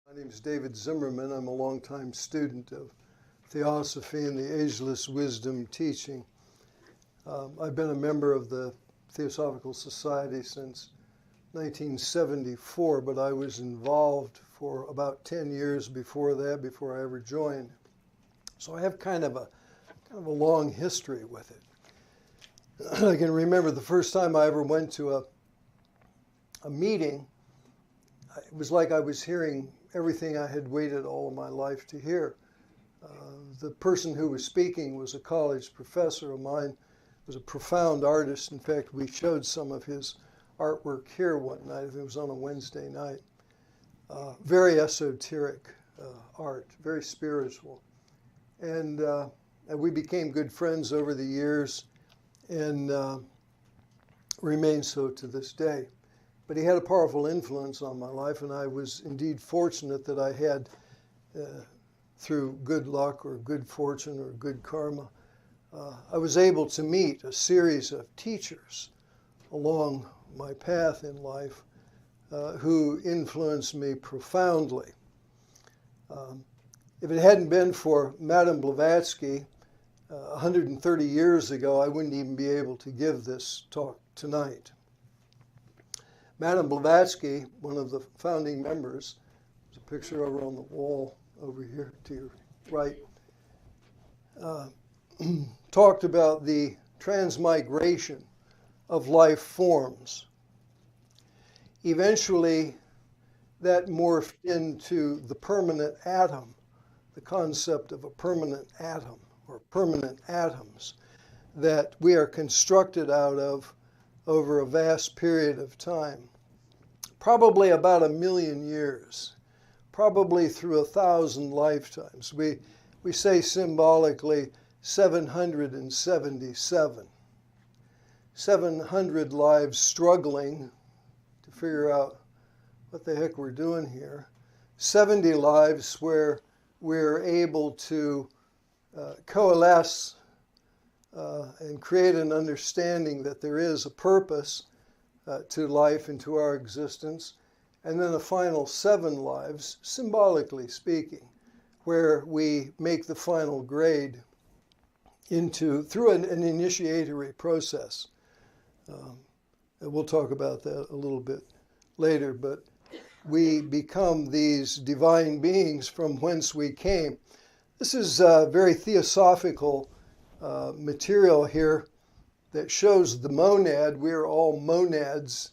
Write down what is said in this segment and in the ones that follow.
My name is David Zimmerman. I'm a longtime student of Theosophy and the Ageless Wisdom teaching. I've been a member of the Theosophical Society since 1974, but I was involved for about 10 years before that, before I ever joined. So I have kind of a long history with it. I can remember the first time I ever went to a meeting. It was like I was hearing everything I had waited all of my life to hear. The person who was speaking was a college professor of mine, was a profound artist. In fact, we showed some of his artwork here one night. It was on a Wednesday night. Very esoteric art, very spiritual. And we became good friends over the years and remain so to this day. But he had a powerful influence on my life, and I was indeed fortunate that I had, through good luck or good fortune or good karma, I was able to meet a series of teachers along my path in life who influenced me profoundly. If it hadn't been for Madame Blavatsky 130 years ago, I wouldn't even be able to give this talk tonight. Madame Blavatsky, one of the founding members, there's a picture over on the wall over here to your right, talked about the transmigration of life forms. Eventually, that morphed into the permanent atom, the concept of a permanent atom or permanent atoms that we are constructed out of over a vast period of time, probably about 1 million years, probably through 1,000 lifetimes. We say symbolically 777. 700 lives struggling to figure out what the heck we're doing here. 70 lives where we're able to coalesce and create an understanding that there is a purpose to life and to our existence, and then the final 7 lives, symbolically speaking, where we make the final grade through an initiatory process. And we'll talk about that a little bit later, but we become these divine beings from whence we came. This is very theosophical material here that shows the monad. We are all monads.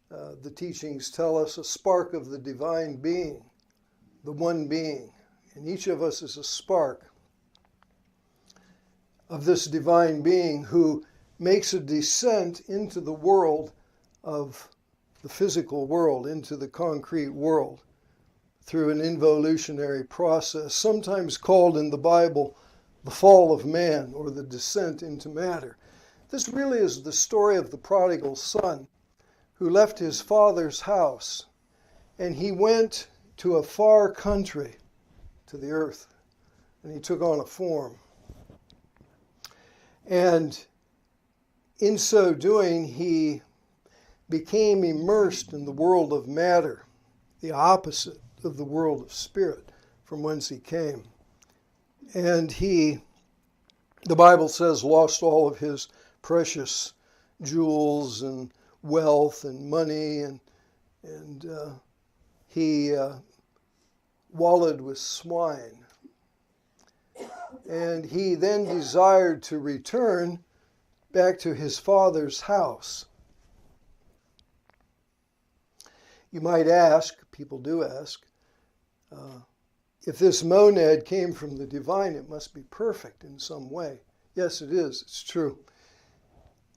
The teachings tell us a spark of the divine being, the one being. And each of us is a spark of this divine being who makes a descent into the world of the physical world, into the concrete world, through an involutionary process, sometimes called in the Bible the fall of man or the descent into matter. This really is the story of the prodigal son who left his father's house and he went to a far country, to the earth, and he took on a form. And in so doing, he became immersed in the world of matter, the opposite of the world of spirit from whence he came. And he, the Bible says, lost all of his precious jewels and wealth and money, and he wallowed with swine. And he then desired to return back to his father's house. You might ask, people do ask, if this monad came from the divine, it must be perfect in some way. Yes, it is. It's true.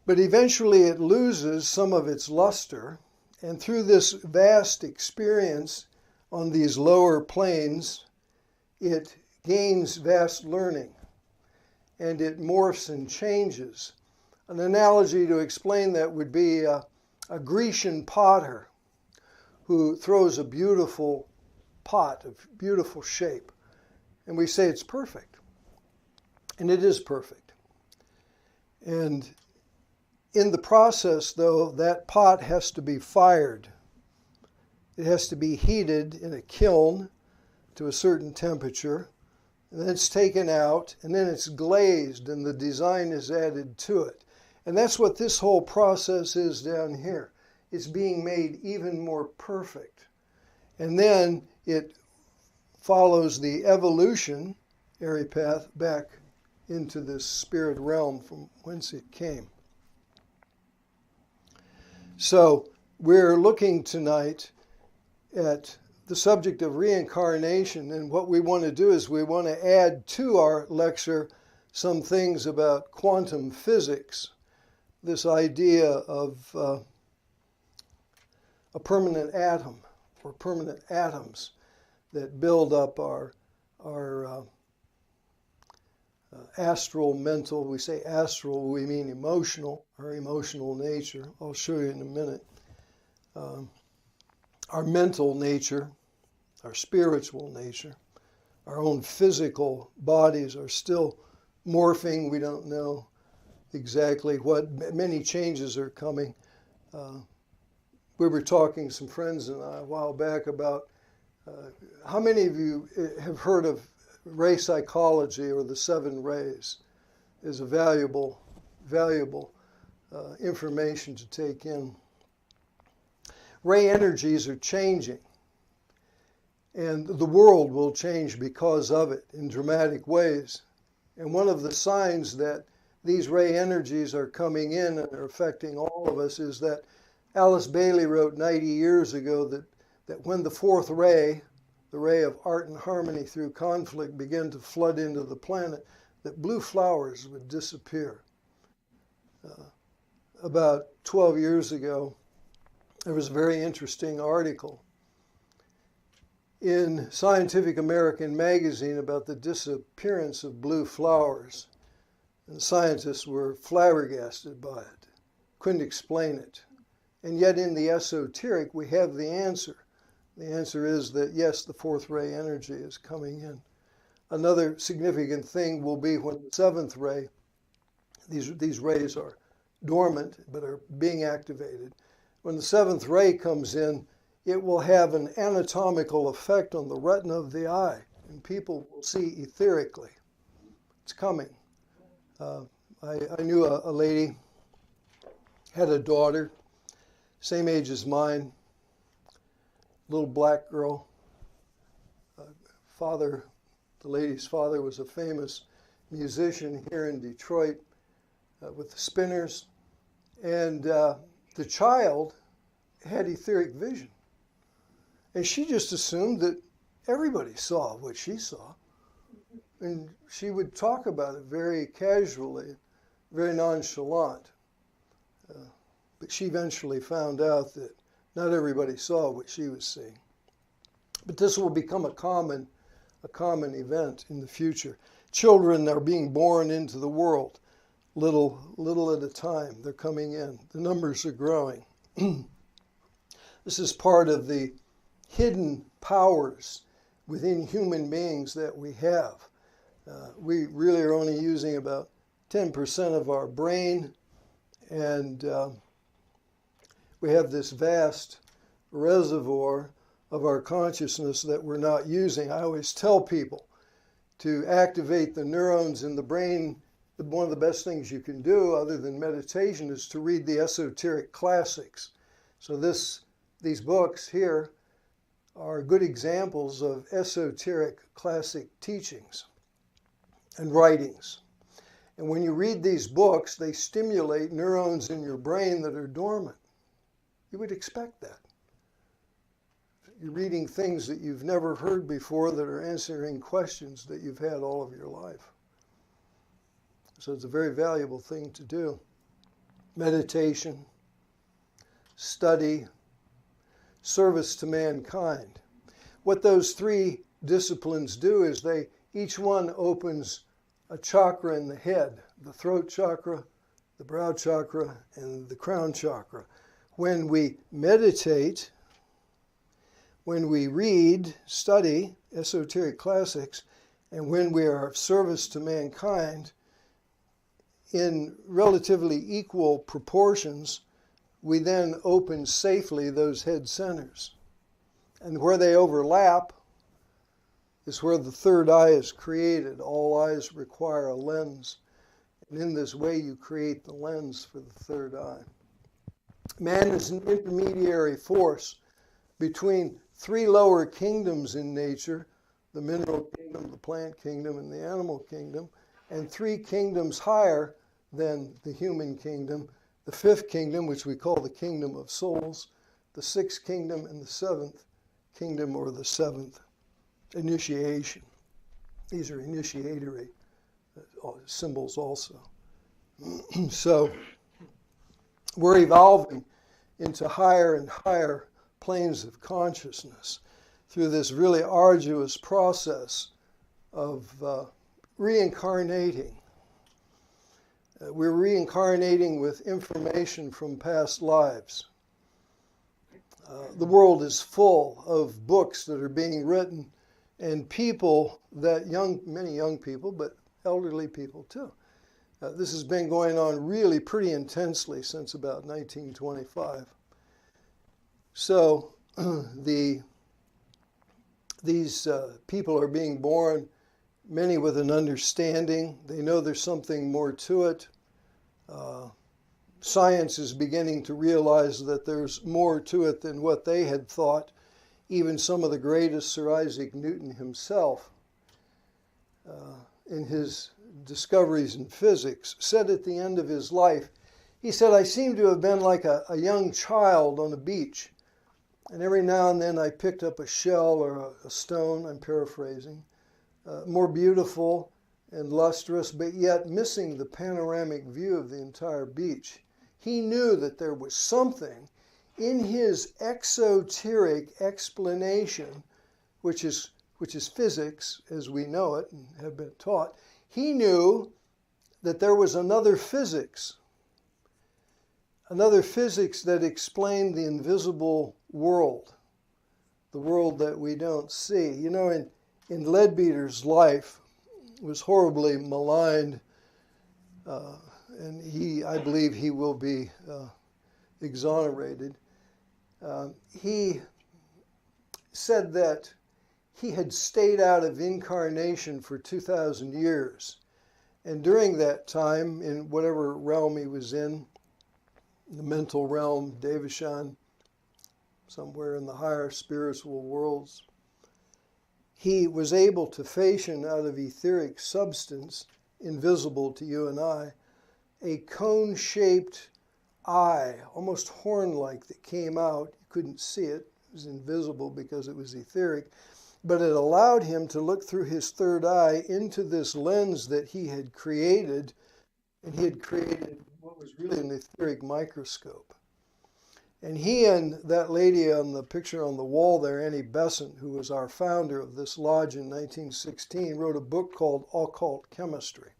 But eventually it loses some of its luster, and through this vast experience on these lower planes, it gains vast learning, and it morphs and changes. An analogy to explain that would be a Grecian potter who throws a beautiful pot of beautiful shape, and we say it's perfect, and it is perfect. And in the process, though, that pot has to be fired. It has to be heated in a kiln to a certain temperature, and then it's taken out, and then it's glazed, and the design is added to it. And that's what this whole process is down here. It's being made even more perfect. And then it follows the evolutionary path back into this spirit realm from whence it came. So we're looking tonight at the subject of reincarnation, and what we want to do is we want to add to our lecture some things about quantum physics, this idea of a permanent atom, or permanent atoms that build up our astral, mental. We say astral, we mean emotional, our emotional nature. I'll show you in a minute. Our mental nature, our spiritual nature, our own physical bodies are still morphing. We don't know exactly what. Many changes are coming. We were talking, some friends and I, a while back about how many of you have heard of ray psychology, or the 7 rays, is a valuable information to take in. Ray energies are changing, and the world will change because of it in dramatic ways. And one of the signs that these ray energies are coming in and are affecting all of us is that Alice Bailey wrote 90 years ago that when the 4th ray, the ray of art and harmony through conflict, began to flood into the planet, that blue flowers would disappear. About 12 years ago, there was a very interesting article in Scientific American magazine about the disappearance of blue flowers. And scientists were flabbergasted by it, couldn't explain it. And yet in the esoteric, we have the answer. The answer is that, yes, the 4th ray energy is coming in. Another significant thing will be when the 7th ray, these rays are dormant but are being activated. When the 7th ray comes in, it will have an anatomical effect on the retina of the eye, and people will see etherically. It's coming. I knew a lady, had a daughter, same age as mine, little black girl. The lady's father was a famous musician here in Detroit with the Spinners, and the child had etheric vision. And she just assumed that everybody saw what she saw. And she would talk about it very casually, very nonchalant. But she eventually found out that not everybody saw what she was seeing. But this will become a common event in the future. Children are being born into the world, little at a time. They're coming in. The numbers are growing. This is part of the hidden powers within human beings that we have. We really are only using about 10% of our brain, and we have this vast reservoir of our consciousness that we're not using. I always tell people to activate the neurons in the brain. One of the best things you can do, other than meditation, is to read the esoteric classics. So these books here are good examples of esoteric classic teachings and writings. And when you read these books, they stimulate neurons in your brain that are dormant. You would expect that. You're reading things that you've never heard before that are answering questions that you've had all of your life. So it's a very valuable thing to do. Meditation, study, service to mankind. What those 3 disciplines do is each one opens a chakra in the head, the throat chakra, the brow chakra, and the crown chakra. When we meditate, when we read, study esoteric classics, and when we are of service to mankind, in relatively equal proportions, we then open safely those head centers. And where they overlap, is where the third eye is created. All eyes require a lens. And in this way, you create the lens for the third eye. Man is an intermediary force between three lower kingdoms in nature, the mineral kingdom, the plant kingdom, and the animal kingdom, and three kingdoms higher than the human kingdom, the fifth kingdom, which we call the kingdom of souls, the sixth kingdom, and the seventh kingdom, or the seventh initiation. These are initiatory symbols also. So we're evolving into higher and higher planes of consciousness through this really arduous process of reincarnating. We're reincarnating with information from past lives. The world is full of books that are being written, and people that many young people, but elderly people too. This has been going on really pretty intensely since about 1925. So these people are being born, many with an understanding. They know there's something more to it. Science is beginning to realize that there's more to it than what they had thought. Even some of the greatest, Sir Isaac Newton himself, in his discoveries in physics, said at the end of his life, he said, "I seem to have been like a young child on a beach. And every now and then I picked up a shell or a stone," I'm paraphrasing, "more beautiful and lustrous, but yet missing the panoramic view of the entire beach." He knew that there was something in his exoteric explanation, which is physics as we know it and have been taught. He knew that there was another physics that explained the invisible world, the world that we don't see. You know, in Leadbeater's life was horribly maligned, and I believe he will be exonerated. He said that he had stayed out of incarnation for 2,000 years. And during that time, in whatever realm he was in, the mental realm, Devachan, somewhere in the higher spiritual worlds, he was able to fashion out of etheric substance, invisible to you and I, a cone-shaped eye, almost horn-like, that came out. You couldn't see it. It was invisible because it was etheric. But it allowed him to look through his third eye into this lens that he had created, and he had created what was really an etheric microscope. And he and that lady on the picture on the wall there, Annie Besant, who was our founder of this lodge in 1916, wrote a book called Occult Chemistry.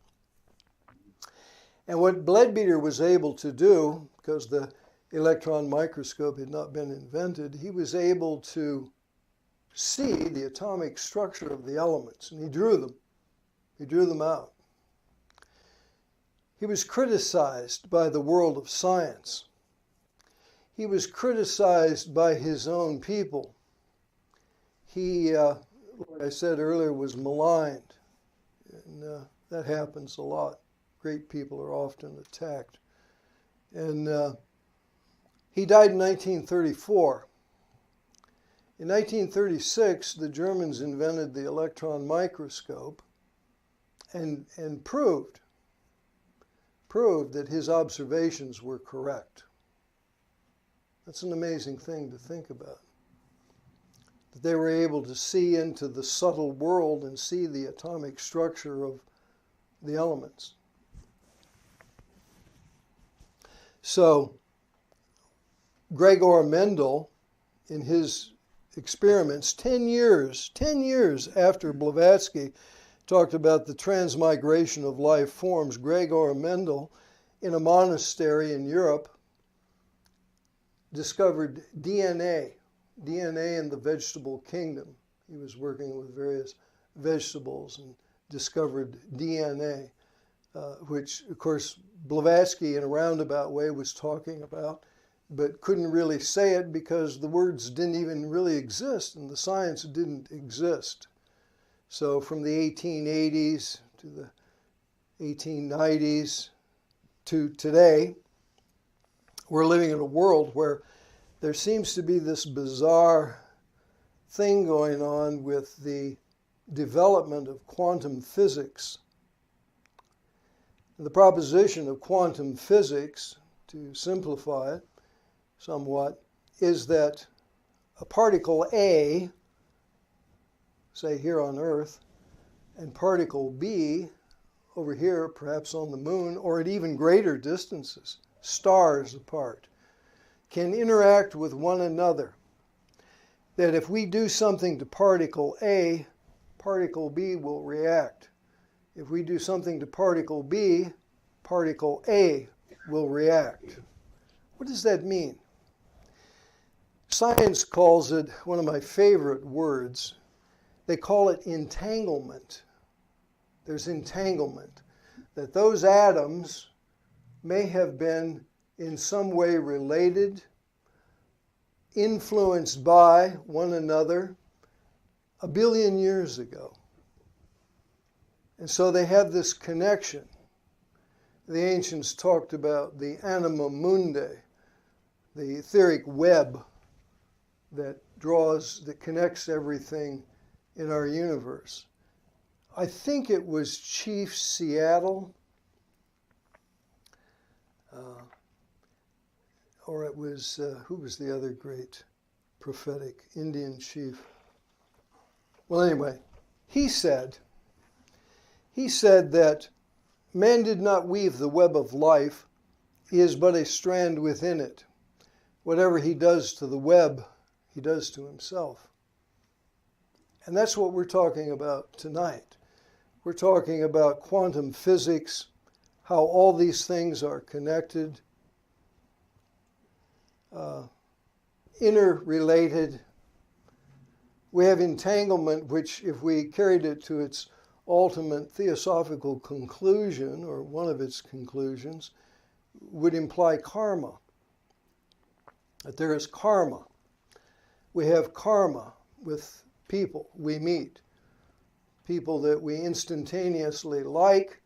And what Leadbeater was able to do, because the electron microscope had not been invented, he was able to see the atomic structure of the elements, and he drew them. He drew them out. He was criticized by the world of science. He was criticized by his own people. He, like I said earlier, was maligned, and that happens a lot. Great people are often attacked. And he died in 1934. In 1936, the Germans invented the electron microscope and proved that his observations were correct. That's an amazing thing to think about. That they were able to see into the subtle world and see the atomic structure of the elements. So, Gregor Mendel, in his experiments, 10 years after Blavatsky talked about the transmigration of life forms, Gregor Mendel, in a monastery in Europe, discovered DNA in the vegetable kingdom. He was working with various vegetables and discovered DNA, which, of course, Blavatsky in a roundabout way was talking about, but couldn't really say it because the words didn't even really exist and the science didn't exist. So from the 1880s to the 1890s to today, we're living in a world where there seems to be this bizarre thing going on with the development of quantum physics. The proposition of quantum physics, to simplify it somewhat, is that a particle A, say here on Earth, and particle B over here, perhaps on the moon, or at even greater distances, stars apart, can interact with one another. That if we do something to particle A, particle B will react. If we do something to particle B, particle A will react. What does that mean? Science calls it, one of my favorite words, they call it entanglement. There's entanglement. That those atoms may have been in some way related, influenced by one another a billion years ago. And so they have this connection. The ancients talked about the anima mundi, the etheric web that connects everything in our universe. I think it was Chief Seattle, or it was, who was the other great prophetic Indian chief? Well, anyway, he said that man did not weave the web of life, he is but a strand within it. Whatever he does to the web, he does to himself. And that's what we're talking about tonight. We're talking about quantum physics, how all these things are connected, interrelated. We have entanglement, which if we carried it to its ultimate theosophical conclusion, or one of its conclusions, would imply karma. That there is karma. We have karma with people we meet. People that we instantaneously like,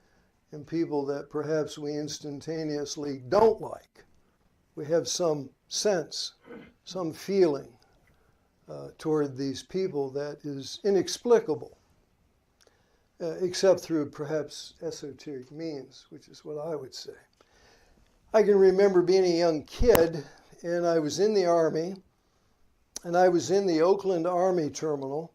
and people that perhaps we instantaneously don't like. We have some sense, some feeling toward these people that is inexplicable, except through perhaps esoteric means, which is what I would say. I can remember being a young kid, and I was in the Army, and I was in the Oakland Army Terminal,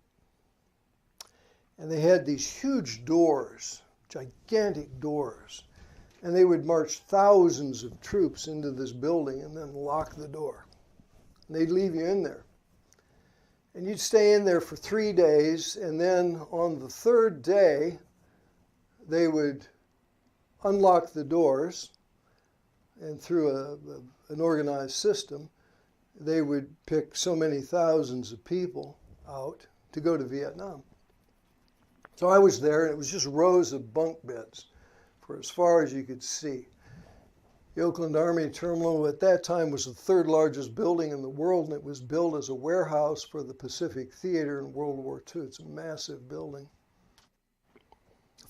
and they had these huge doors, gigantic doors, and they would march thousands of troops into this building and then lock the door. And they'd leave you in there. And you'd stay in there for 3 days, and then on the third day, they would unlock the doors, and through an organized system, they would pick so many thousands of people out to go to Vietnam. So I was there, and it was just rows of bunk beds for as far as you could see. The Oakland Army Terminal at that time was the third largest building in the world, and it was built as a warehouse for the Pacific Theater in World War II. It's a massive building,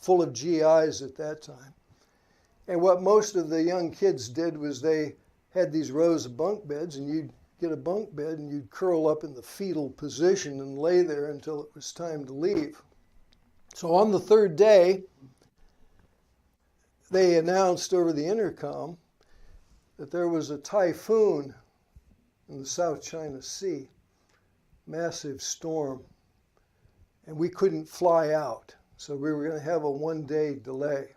full of GIs at that time. And what most of the young kids did was they had these rows of bunk beds, and you'd get a bunk bed and you'd curl up in the fetal position and lay there until it was time to leave. So on the third day, they announced over the intercom that there was a typhoon in the South China Sea, massive storm, and we couldn't fly out. So we were going to have a 1-day delay.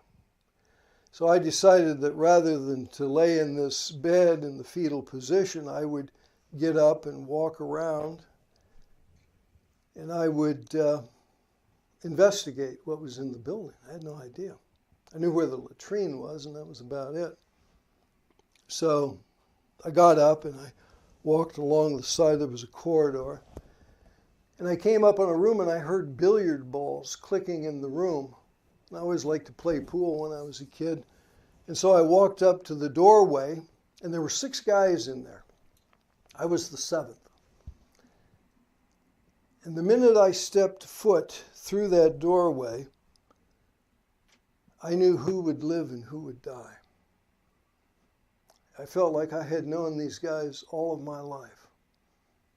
So I decided that rather than to lay in this bed in the fetal position, I would get up and walk around, and I would investigate what was in the building. I had no idea. I knew where the latrine was, and that was about it. So I got up and I walked along the side. There was a corridor. And I came up on a room and I heard billiard balls clicking in the room. And I always liked to play pool when I was a kid. And so I walked up to the doorway, and there were 6 guys in there. I was the 7th. And the minute I stepped foot through that doorway, I knew who would live and who would die. I felt like I had known these guys all of my life.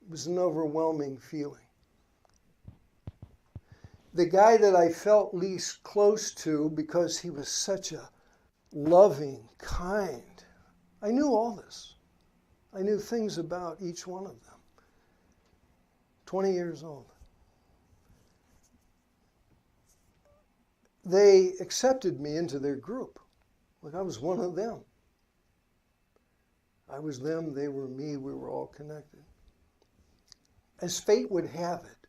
It was an overwhelming feeling. The guy that I felt least close to, because he was such a loving, kind, I knew all this. I knew things about each one of them. 20 years old. They accepted me into their group. Like I was one of them. I was them, they were me, we were all connected. As fate would have it,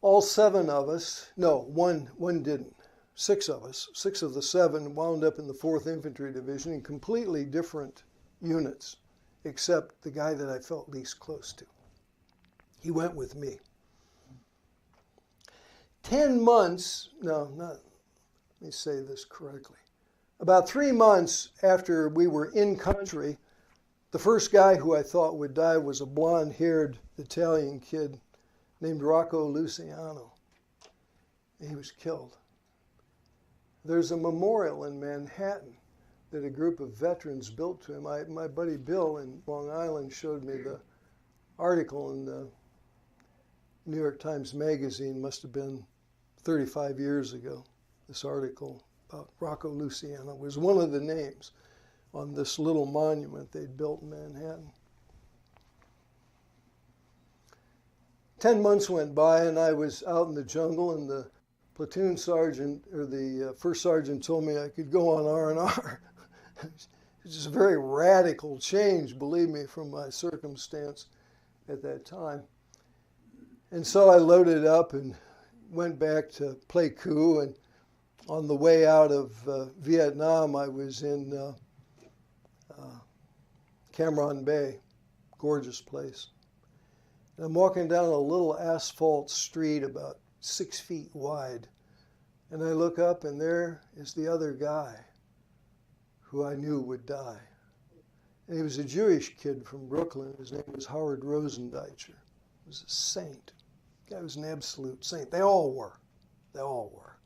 all 7 of us, no, one didn't. 6 of us, 6 of the 7 wound up in the 4th Infantry Division in completely different units, except the guy that I felt least close to. He went with me. 10 months, let me say this correctly. About 3 months after we were in country, the first guy who I thought would die was a blonde-haired Italian kid named Rocco Luciano. And he was killed. There's a memorial in Manhattan that a group of veterans built to him. My buddy Bill in Long Island showed me the article in the New York Times Magazine, must have been 35 years ago. This article about Rocco Luciano was one of the names on this little monument they'd built in Manhattan. 10 months went by and I was out in the jungle, and the platoon sergeant, or the first sergeant, told me I could go on R&R. It's just a very radical change, believe me, from my circumstance at that time. And so I loaded up and went back to play coup, and on the way out of Vietnam, I was in Cam Ranh Bay, gorgeous place. And I'm walking down a little asphalt street about 6 feet wide, and I look up, and there is the other guy who I knew would die. And he was a Jewish kid from Brooklyn. His name was Howard Rosendeicher. He was a saint. The guy was an absolute saint. They all were. They all were.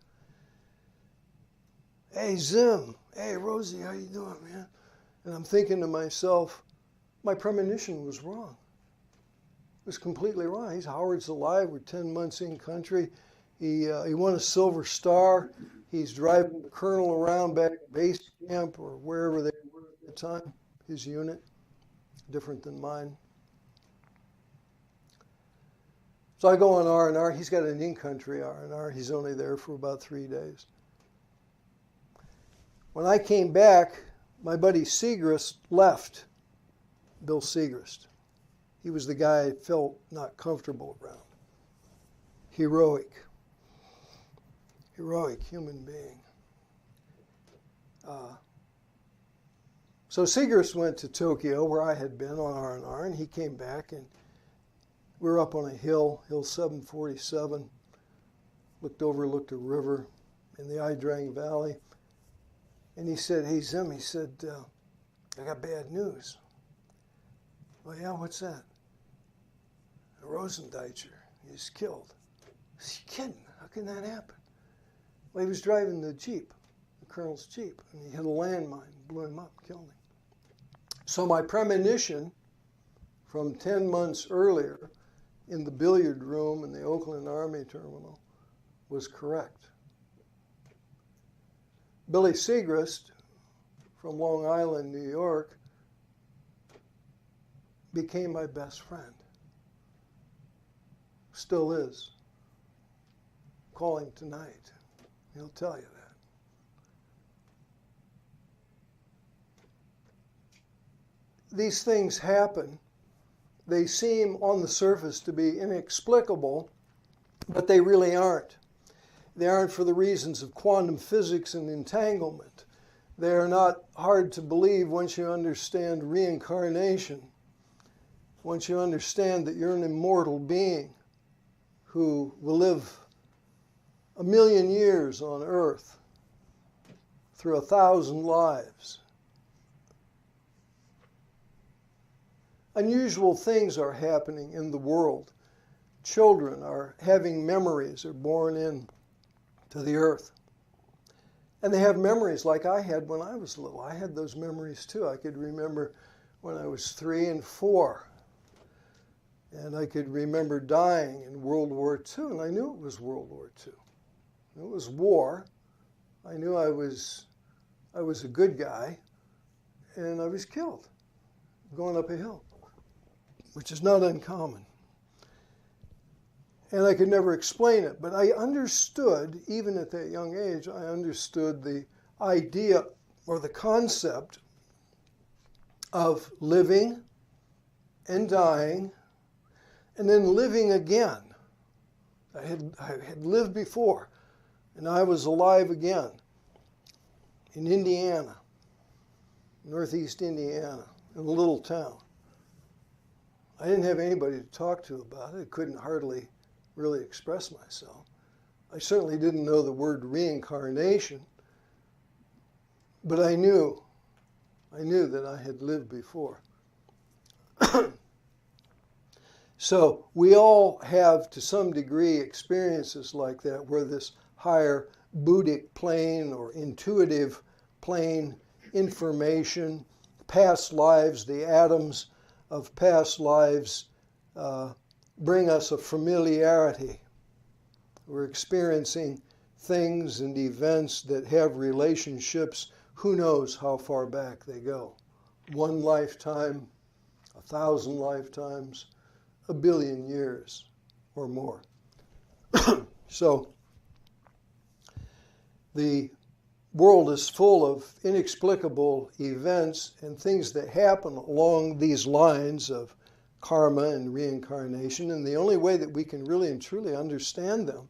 Hey, Zim. Hey, Rosie, how you doing, man? And I'm thinking to myself, my premonition was wrong. It was completely wrong. Howard's alive. We're 10 months in country. He won a Silver Star. He's driving the colonel around back at base camp or wherever they were at the time, his unit, different than mine. So I go on R&R. He's got an in-country R&R. He's only there for about 3 days. When I came back, my buddy Segrist left, Bill Segrist. He was the guy I felt not comfortable around. Heroic human being. So Segrist went to Tokyo, where I had been on R&R, and he came back, and we were up on a hill, Hill 747, looked a river in the Idrang Valley, and he said, hey, Zim, he said, I got bad news. Well, yeah, what's that? Rosendeicher, he's killed. I said, you kidding? How can that happen? Well, he was driving the Jeep, the colonel's Jeep, and he hit a landmine, blew him up, killed him. So my premonition from 10 months earlier in the billiard room in the Oakland Army Terminal was correct. Billy Segrist from Long Island, New York, became my best friend. Still is. Calling tonight. He'll tell you that. These things happen. They seem on the surface to be inexplicable, but they really aren't. They aren't for the reasons of quantum physics and entanglement. They are not hard to believe once you understand reincarnation, once you understand that you're an immortal being who will live 1,000,000 years on Earth through 1,000 lives. Unusual things are happening in the world. children are having memories, are born in to the earth. And they have memories like I had when I was little. I had those memories too. I could remember when I was 3 and 4. And I could remember dying in World War II, and I knew it was World War II. It was war. I knew I was a good guy, and I was killed going up a hill, which is not uncommon. And I could never explain it, but I understood, even at that young age, I understood the idea or the concept of living and dying and then living again. I had lived before, and I was alive again in Indiana, northeast Indiana, in a little town. I didn't have anybody to talk to about it. I couldn't hardly really express myself. I certainly didn't know the word reincarnation, but I knew that I had lived before. So we all have, to some degree, experiences like that, where this higher Buddhic plane or intuitive plane information, past lives, the atoms of past lives bring us a familiarity. We're experiencing things and events that have relationships, who knows how far back they go. 1 lifetime, 1,000 lifetimes, 1 billion years or more. So the world is full of inexplicable events and things that happen along these lines of karma and reincarnation, and the only way that we can really and truly understand them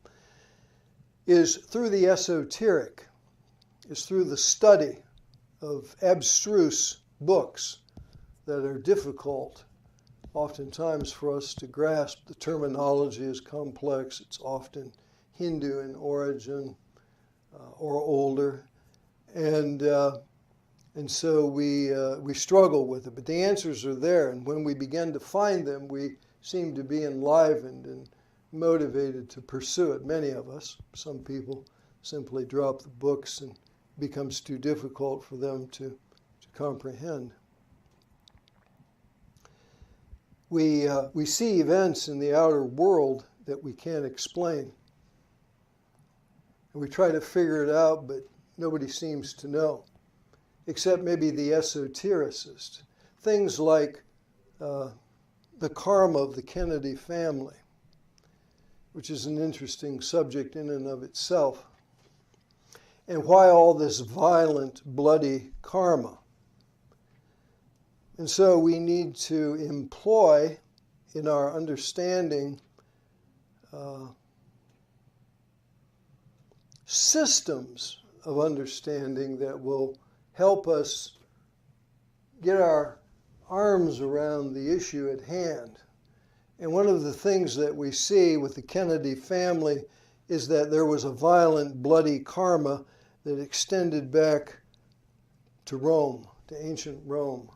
is through the esoteric, is through the study of abstruse books that are difficult oftentimes for us to grasp. The terminology is complex. It's often Hindu in origin or older, and so we struggle with it. But the answers are there, and when we begin to find them, we seem to be enlivened and motivated to pursue it. Many of us, some people, simply drop the books and it becomes too difficult for them to comprehend. We see events in the outer world that we can't explain. And we try to figure it out, but nobody seems to know, except maybe the esotericist. Things like the karma of the Kennedy family, which is an interesting subject in and of itself, and why all this violent, bloody karma. And so we need to employ in our understanding systems of understanding that will help us get our arms around the issue at hand. And one of the things that we see with the Kennedy family is that there was a violent, bloody karma that extended back to Rome, to ancient Rome.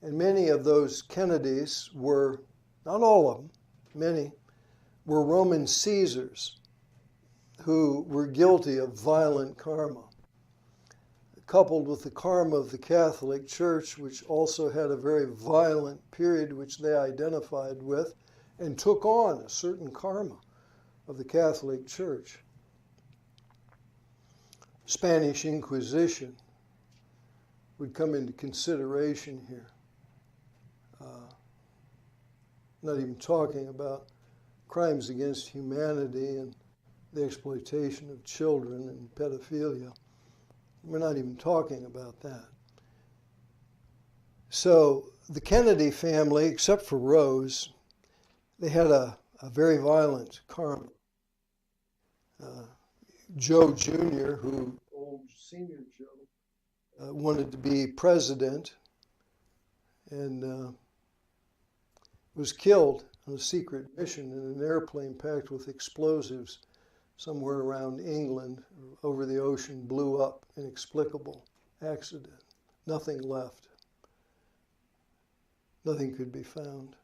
And many of those Kennedys were, not all of them, many, were Roman Caesars who were guilty of violent karma, coupled with the karma of the Catholic Church, which also had a very violent period which they identified with and took on a certain karma of the Catholic Church. Spanish Inquisition would come into consideration here. Not even talking about crimes against humanity and the exploitation of children and pedophilia. We're not even talking about that. So the Kennedy family, except for Rose, they had a very violent karma. Joe Jr., who, old senior Joe, wanted to be president and was killed on a secret mission in an airplane packed with explosives somewhere around England, over the ocean, blew up, inexplicable accident. Nothing left. Nothing could be found.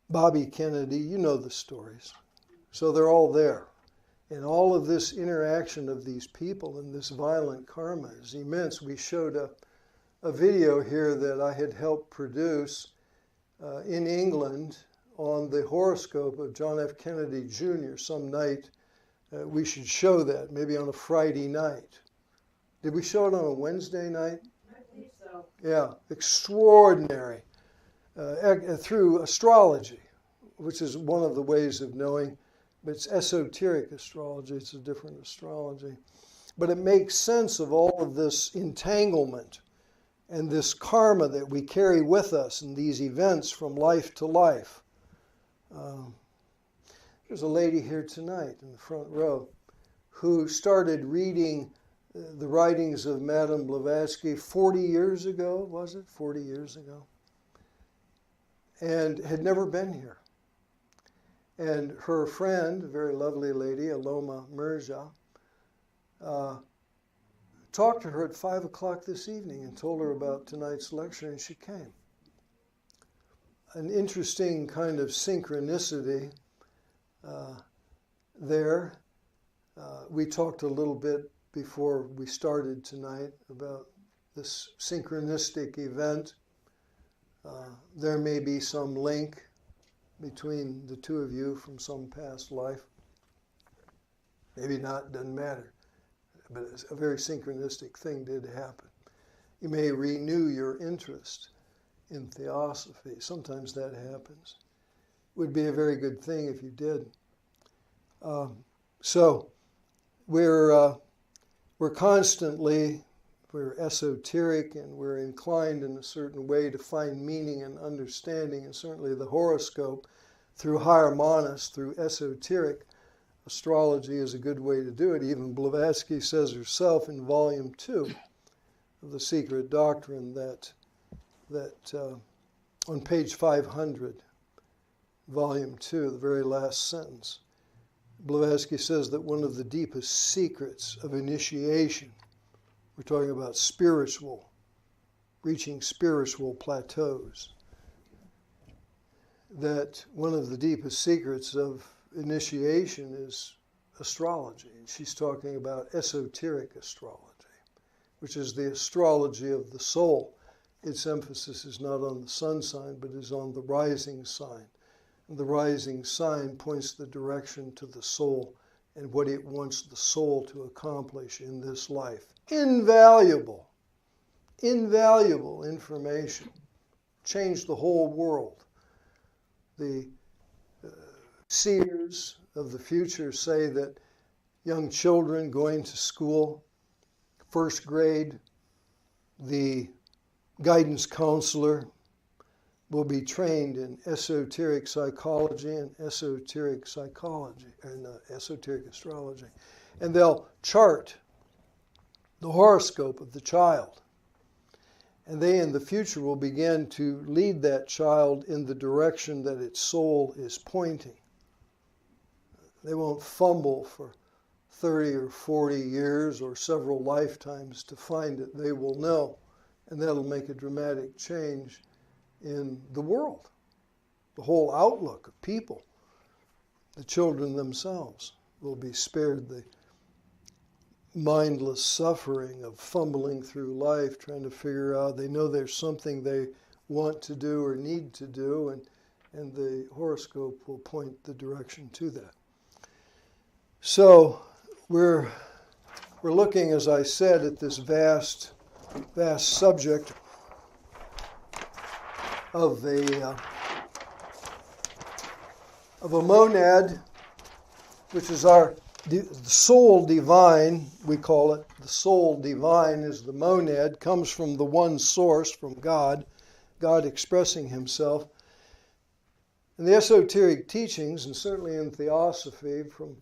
Bobby Kennedy, you know the stories. So they're all there. And all of this interaction of these people and this violent karma is immense. We showed a video here that I had helped produce in England on the horoscope of John F. Kennedy Jr. some night. We should show that, maybe on a Friday night. Did we show it on a Wednesday night? I believe so. Yeah, extraordinary. Through astrology, which is one of the ways of knowing, but it's esoteric astrology, it's a different astrology. But it makes sense of all of this entanglement and this karma that we carry with us in these events from life to life. There's a lady here tonight in the front row who started reading the writings of Madame Blavatsky 40 years ago, was it? 40 years ago. And had never been here. And her friend, a very lovely lady, Aloma Mirza, talked to her at 5 o'clock this evening and told her about tonight's lecture, and she came. An interesting kind of synchronicity there. We talked a little bit before we started tonight about this synchronistic event. There may be some link between the two of you from some past life. Maybe not, doesn't matter. But a very synchronistic thing did happen. You may renew your interest in Theosophy. Sometimes that happens. It would be a very good thing if you did. So we're constantly, we're esoteric and we're inclined in a certain way to find meaning and understanding, and certainly the horoscope through Harmonis, through esoteric astrology is a good way to do it. Even Blavatsky says herself in Volume 2 of The Secret Doctrine that on page 500, Volume 2, the very last sentence, Blavatsky says that one of the deepest secrets of initiation, we're talking about spiritual, reaching spiritual plateaus, that one of the deepest secrets of initiation is astrology. And she's talking about esoteric astrology, which is the astrology of the soul. Its emphasis is not on the sun sign, but is on the rising sign. And the rising sign points the direction to the soul and what it wants the soul to accomplish in this life. Invaluable information. Changed the whole world. The seers of the future say that young children going to school, first grade, the guidance counselor will be trained in esoteric psychology and esoteric psychology and esoteric astrology. And they'll chart the horoscope of the child. And they in the future will begin to lead that child in the direction that its soul is pointing. They won't fumble for 30 or 40 years or several lifetimes to find it. They will know. And that'll make a dramatic change in the world, the whole outlook of people. The children themselves will be spared the mindless suffering of fumbling through life, trying to figure out. They know there's something they want to do or need to do, and the horoscope will point the direction to that. So we're looking, as I said, at this vast subject of a monad, which is the soul divine, we call it. The soul divine is the monad, comes from the one source, from God, God expressing himself. In the esoteric teachings, and certainly in Theosophy, from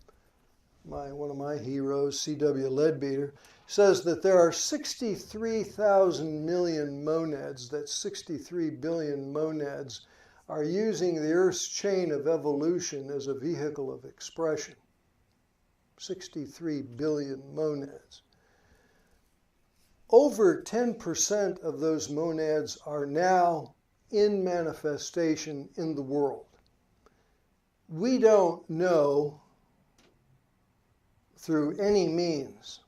one of my heroes, C.W. Leadbeater, says that there are 63,000 million monads, that's 63 billion monads, are using the Earth's chain of evolution as a vehicle of expression. 63 billion monads. Over 10% of those monads are now in manifestation in the world. we don't know through any means,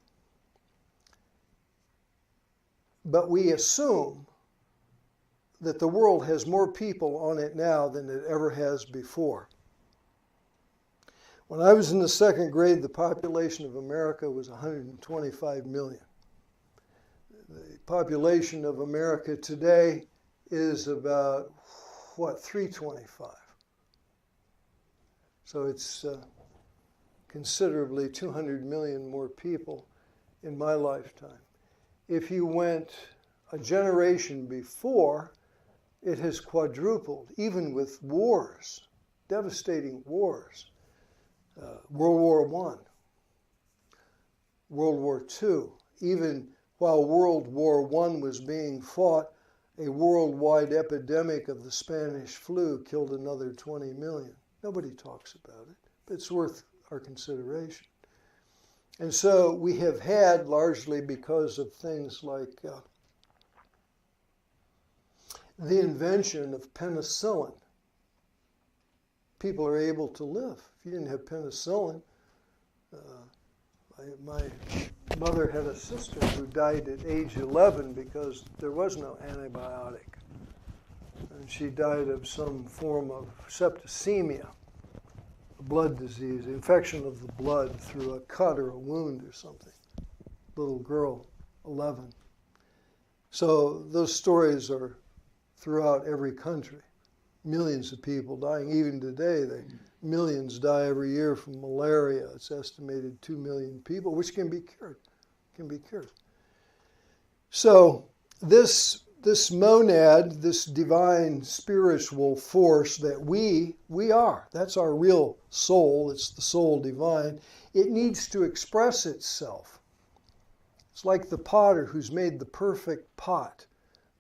but we assume that the world has more people on it now than it ever has before. When I was in the second grade, the population of America was 125 million. The population of America today is about, 325. So it's considerably 200 million more people in my lifetime. If you went a generation before, it has quadrupled, even with wars, devastating wars. World War I, World War II. Even while World War I was being fought, a worldwide epidemic of the Spanish flu killed another 20 million. Nobody talks about it, but it's worth our consideration. And so we have had, largely because of things like the invention of penicillin, people are able to live. If you didn't have penicillin, my mother had a sister who died at age 11 because there was no antibiotic. And she died of some form of septicemia, a blood disease, infection of the blood through a cut or a wound or something. Little girl, 11. So those stories are throughout every country. Millions of people dying. Even today, millions die every year from malaria. It's estimated 2 million people, which can be cured. So this monad, this divine spiritual force that we are, that's our real soul, it's the soul divine, it needs to express itself. It's like the potter who's made the perfect pot,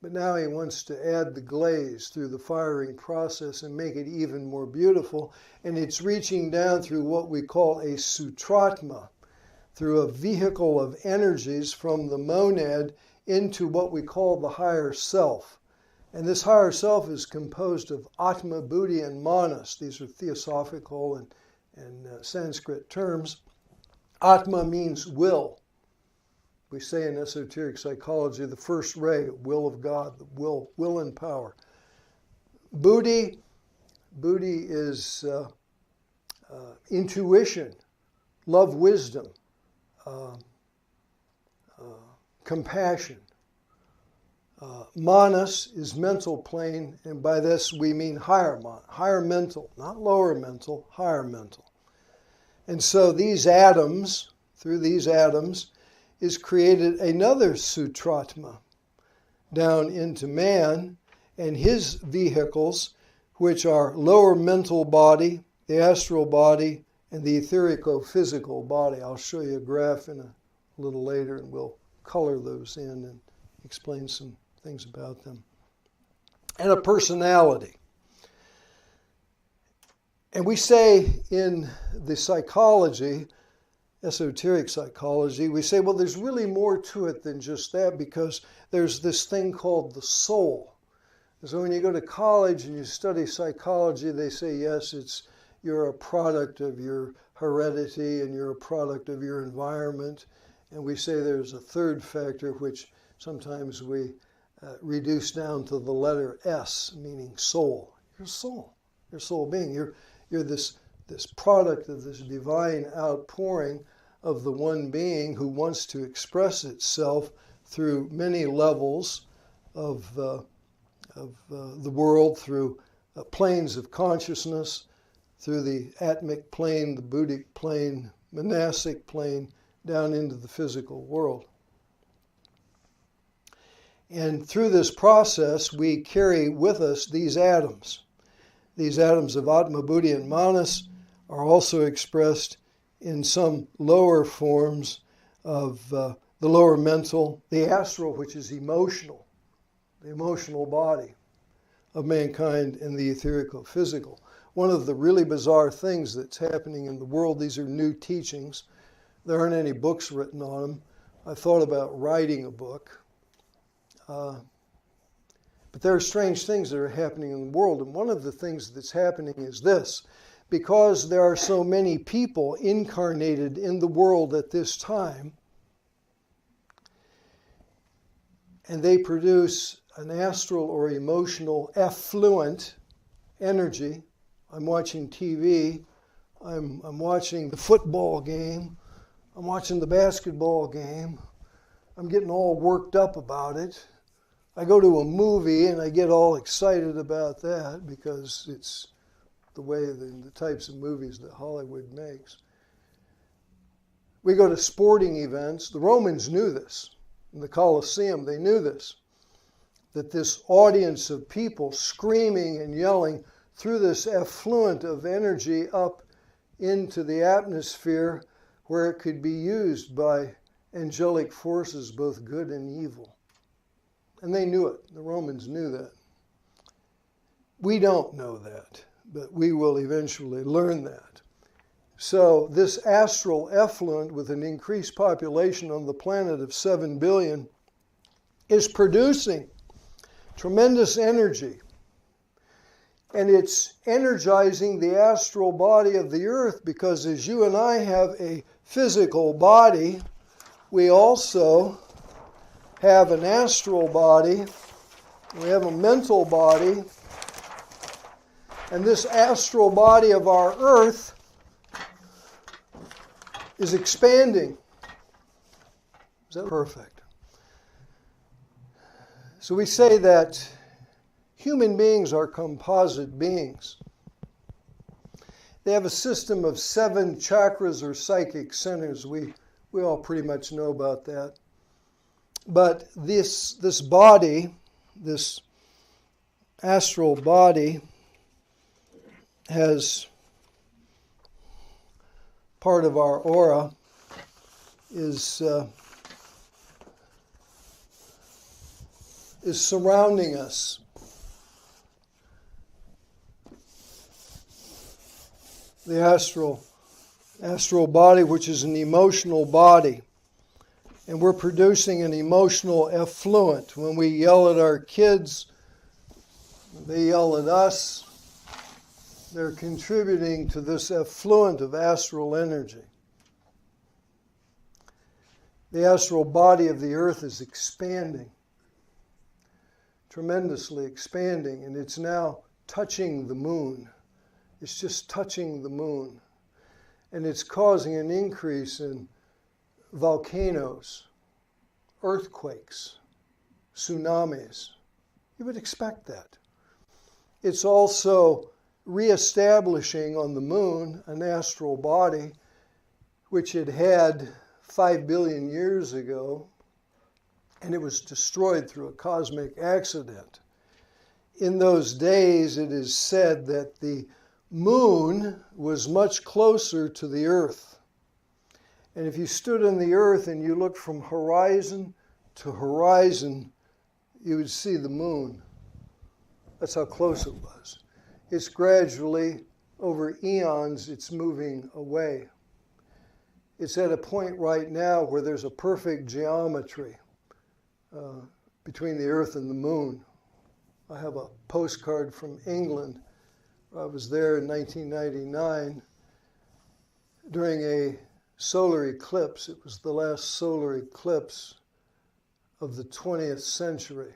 but now he wants to add the glaze through the firing process and make it even more beautiful. And it's reaching down through what we call a sutratma, through a vehicle of energies from the monad into what we call the higher self. And this higher self is composed of Atma, Buddhi, and Manas. These are theosophical and Sanskrit terms. Atma means will. We say in esoteric psychology, the first ray, will of God, the will and power. Buddhi is intuition, love, wisdom, compassion. Manas is mental plane, and by this we mean higher mental, not lower mental, higher mental. And so these atoms, through these atoms, is created another sutratma down into man and his vehicles, which are lower mental body, the astral body, and the etherico-physical body. I'll show you a graph in a little later, and we'll color those in and explain some things about them. And a personality. And we say in the psychology, esoteric psychology, we say, well, there's really more to it than just that, because there's this thing called the soul. So when you go to college and you study psychology, they say, yes, you're a product of your heredity and you're a product of your environment. And we say there's a third factor, which sometimes we reduce down to the letter S, meaning soul. Your soul being. You're this product of this divine outpouring of the one being who wants to express itself through many levels of the world, through planes of consciousness, through the atmic plane, the Buddhic plane, monastic plane, down into the physical world. And through this process, we carry with us these atoms. These atoms of Atma, Buddhi, and Manas are also expressed in some lower forms of the lower mental, the astral, which is emotional, the emotional body of mankind, and the etherico-physical. One of the really bizarre things that's happening in the world, these are new teachings. There aren't any books written on them. I thought about writing a book. But there are strange things that are happening in the world. And one of the things that's happening is this. because there are so many people incarnated in the world at this time, and they produce an astral or emotional effluent energy. I'm watching TV, I'm watching the football game, I'm watching the basketball game, I'm getting all worked up about it. I go to a movie and I get all excited about that because it's the way, the types of movies that Hollywood makes. We go to sporting events. The Romans knew this. In the Colosseum, they knew this, that this audience of people screaming and yelling through this effluent of energy up into the atmosphere where it could be used by angelic forces, both good and evil. And they knew it. The Romans knew that. We don't know that, but we will eventually learn that. So this astral effluent, with an increased population on the planet of 7 billion, is producing tremendous energy. And it's energizing the astral body of the earth, because as you and I have a physical body, we also have an astral body, we have a mental body, and this astral body of our earth is expanding. Is that perfect? So we say that human beings are composite beings. They have a system of 7 chakras or psychic centers. We all pretty much know about that. But this body, this astral body, has part of our aura is surrounding us. The astral body, which is an emotional body. And we're producing an emotional effluent. When we yell at our kids, they yell at us. They're contributing to this effluent of astral energy. The astral body of the earth is expanding, tremendously expanding, and it's now touching the moon. It's just touching the moon. And it's causing an increase in volcanoes, earthquakes, tsunamis. You would expect that. It's also reestablishing on the moon an astral body which it had 5 billion years ago, and it was destroyed through a cosmic accident. In those days, it is said that the moon was much closer to the earth. And if you stood on the earth and you looked from horizon to horizon, you would see the moon. That's how close it was. It's gradually, over eons, it's moving away. It's at a point right now where there's a perfect geometry between the earth and the moon. I have a postcard from England. I was there in 1999 during a solar eclipse. It was the last solar eclipse of the 20th century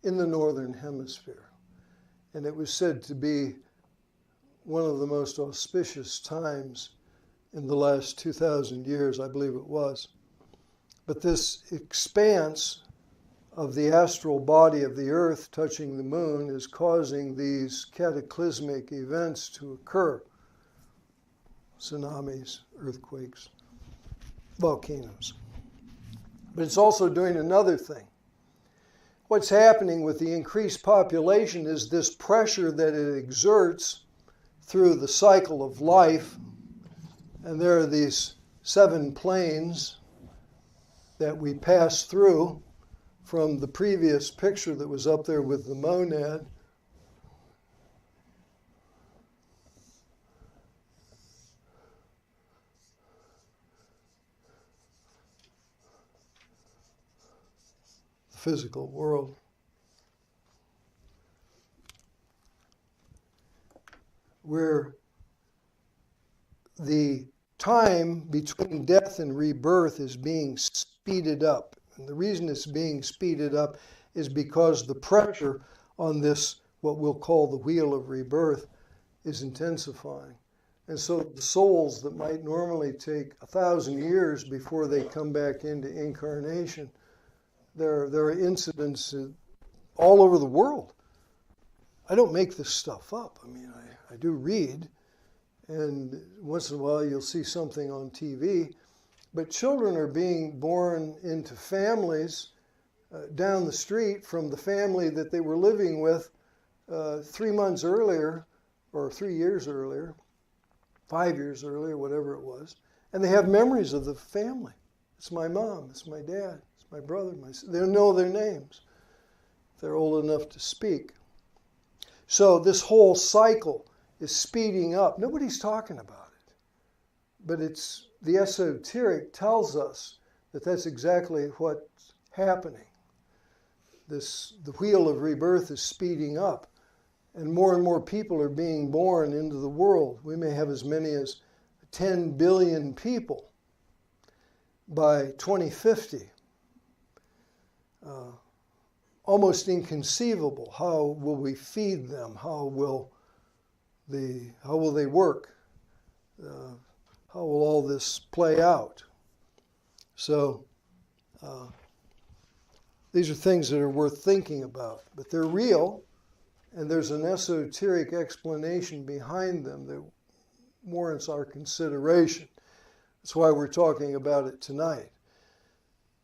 in the northern hemisphere. And it was said to be one of the most auspicious times in the last 2,000 years, I believe it was. But this expanse of the astral body of the earth touching the moon is causing these cataclysmic events to occur. Tsunamis, earthquakes, volcanoes. But it's also doing another thing. What's happening with the increased population is this pressure that it exerts through the cycle of life. And there are these 7 planes that we pass through from the previous picture that was up there with the monad. Physical world. We're the time between death and rebirth is being speeded up. And the reason it's being speeded up is because the pressure on this, what we'll call the wheel of rebirth, is intensifying. And so the souls that might normally take 1,000 years before they come back into incarnation, there are incidents all over the world. I don't make this stuff up. I mean, I do read, and once in a while you'll see something on TV. But children are being born into families down the street from the family that they were living with 3 months earlier, or 3 years earlier, 5 years earlier, whatever it was. And they have memories of the family. It's my mom, it's my dad, it's my brother, they know their names. They're old enough to speak. So this whole cycle is speeding up. Nobody's talking about it. But the esoteric tells us that that's exactly what's happening. The wheel of rebirth is speeding up, and more people are being born into the world. We may have as many as 10 billion people by 2050. Almost inconceivable. How will we feed them? How will they work? How will all this play out? So these are things that are worth thinking about, but they're real, and there's an esoteric explanation behind them that warrants our consideration. That's why we're talking about it tonight.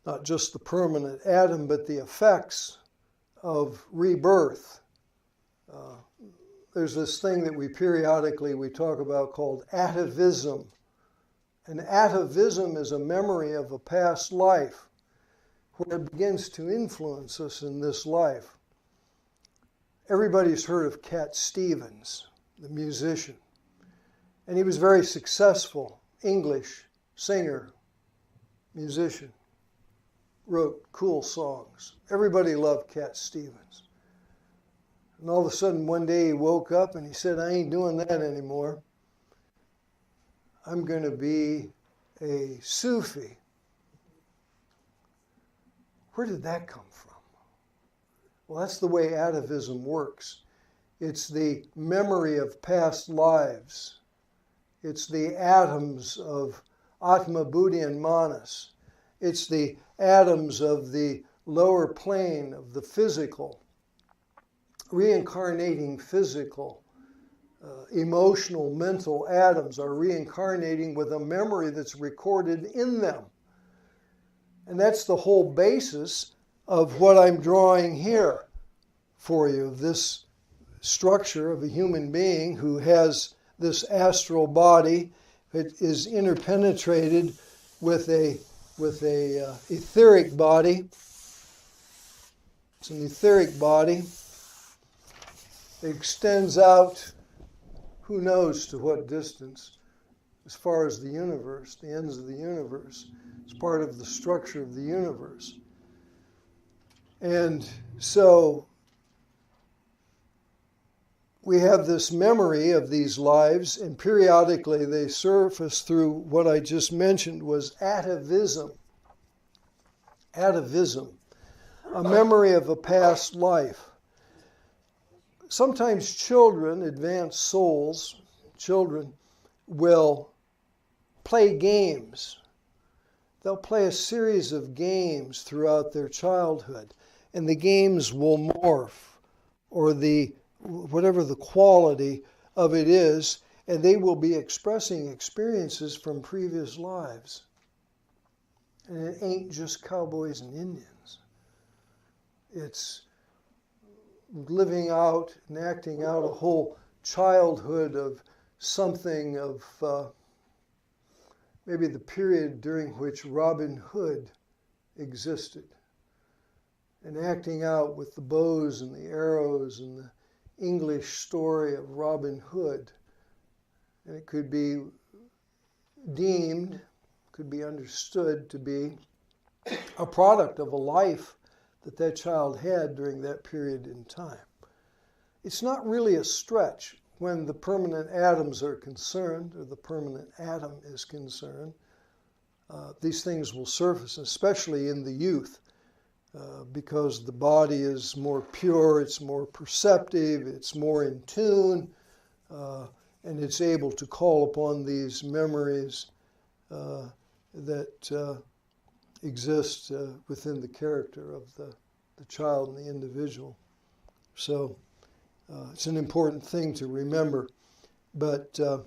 Not just the permanent atom, but the effects of rebirth. There's this thing that we periodically talk about called atavism. And atavism is a memory of a past life where it begins to influence us in this life. Everybody's heard of Cat Stevens, the musician. And he was very successful, English singer, musician. Wrote cool songs. Everybody loved Cat Stevens. And all of a sudden one day he woke up and he said, I ain't doing that anymore. I'm going to be a Sufi. Where did that come from? Well, that's the way atavism works. It's the memory of past lives. It's the atoms of Atma, Buddhi, and Manas. It's the atoms of the lower plane of the physical, reincarnating physical, emotional, mental atoms are reincarnating with a memory that's recorded in them. And that's the whole basis of what I'm drawing here for you, this structure of a human being who has this astral body that is interpenetrated with a etheric body. It's an etheric body. It extends out, who knows to what distance, as far as the universe, the ends of the universe. It's part of the structure of the universe. And so we have this memory of these lives, and periodically they surface through what I just mentioned was atavism. Atavism, a memory of a past life. Sometimes children, advanced souls, children will play games. They'll play a series of games throughout their childhood, and the games will morph, or whatever the quality of it is, and they will be expressing experiences from previous lives. And it ain't just cowboys and Indians. It's living out and acting out a whole childhood of something of maybe the period during which Robin Hood existed, and acting out with the bows and the arrows and the English story of Robin Hood. And it could be deemed, could be understood to be a product of a life that child had during that period in time. It's not really a stretch when the permanent atoms are concerned, or the permanent atom is concerned, these things will surface, especially in the youth, because the body is more pure, it's more perceptive, it's more in tune, and it's able to call upon these memories that exist within the character of the child and the individual. So it's an important thing to remember. But the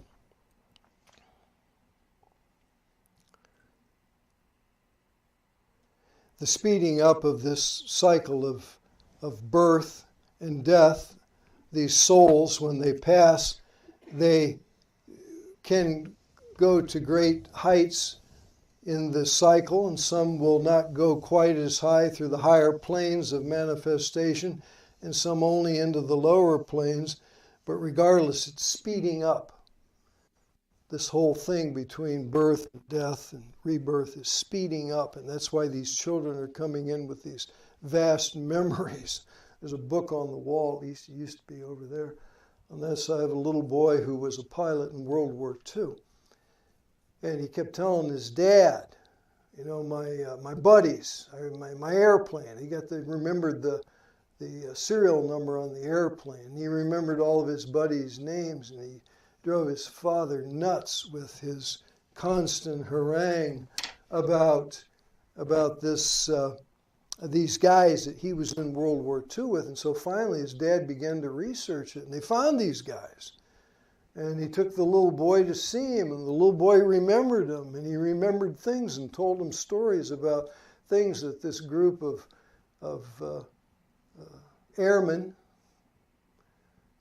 speeding up of this cycle of birth and death, these souls, when they pass, they can go to great heights in this cycle, and some will not go quite as high through the higher planes of manifestation, and some only into the lower planes. But regardless, it's speeding up. This whole thing between birth and death and rebirth is speeding up, and that's why these children are coming in with these vast memories. There's a book on the wall, at least it used to be over there. On that side, I have a little boy who was a pilot in World War II. And he kept telling his dad, you know, my buddies, my airplane. He remembered the serial number on the airplane. He remembered all of his buddies' names, and he drove his father nuts with his constant harangue about these guys that he was in World War II with. And so finally his dad began to research it, and they found these guys. And he took the little boy to see him, and the little boy remembered him, and he remembered things and told him stories about things that this group of airmen,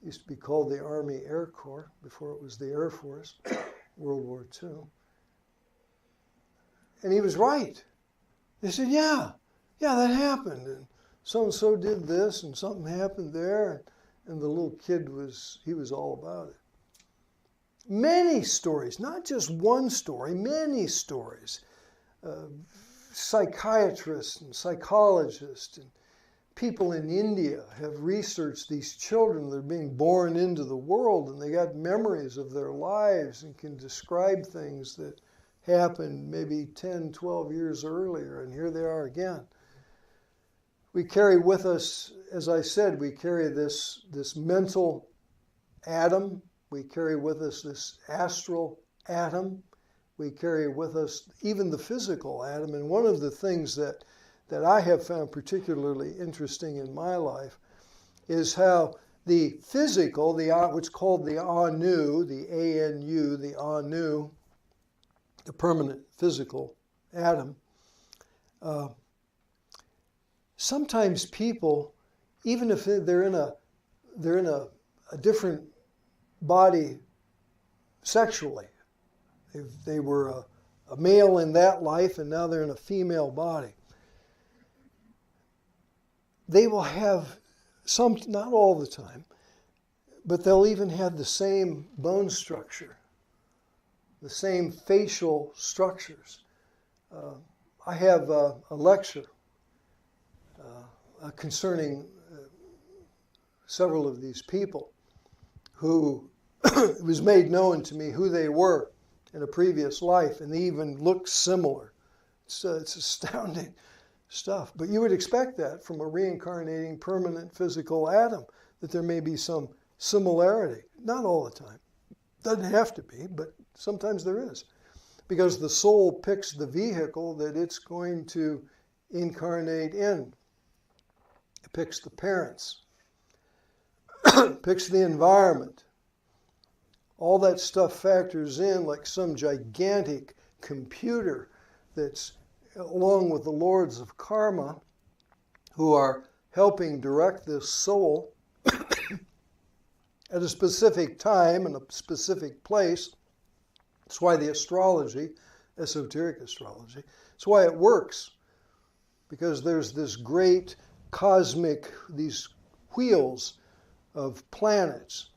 used to be called the Army Air Corps before it was the Air Force, World War II. And he was right. They said, yeah, that happened, and so-and-so did this, and something happened there, and the little kid was all about it. Many stories, not just one story, many stories. Psychiatrists and psychologists and people in India have researched these children that are being born into the world, and they got memories of their lives and can describe things that happened maybe 10, 12 years earlier, and here they are again. We carry with us, as I said, we carry this mental atom. We carry with us this astral atom. We carry with us even the physical atom. And one of the things that I have found particularly interesting in my life is how the physical, what's called the anu, the A-N-U, the anu, the permanent physical atom, sometimes people, even if they're in a different body sexually. They were a male in that life, and now they're in a female body. They will have some, not all the time, but they'll even have the same bone structure, the same facial structures. I have a lecture concerning several of these people who it was made known to me who they were in a previous life, and they even look similar. It's astounding stuff. But you would expect that from a reincarnating permanent physical atom, that there may be some similarity. Not all the time. Doesn't have to be, but sometimes there is. Because the soul picks the vehicle that it's going to incarnate in. It picks the parents. Picks the environment. All that stuff factors in like some gigantic computer that's along with the lords of karma who are helping direct this soul at a specific time and a specific place. That's why the astrology, esoteric astrology, that's why it works. Because there's this great cosmic, these wheels of planets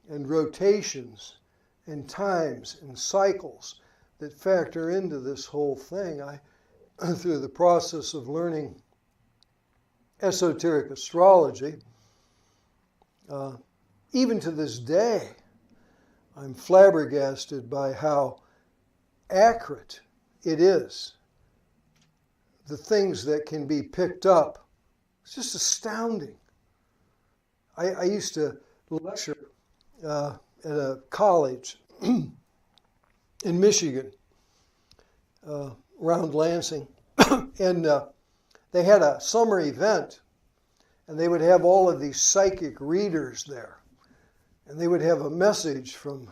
and rotations and times and cycles that factor into this whole thing. Through the process of learning esoteric astrology, even to this day, I'm flabbergasted by how accurate it is. The things that can be picked up, it's just astounding. I used to lecture at a college in Michigan, around Lansing, and they had a summer event, and they would have all of these psychic readers there, and they would have a message from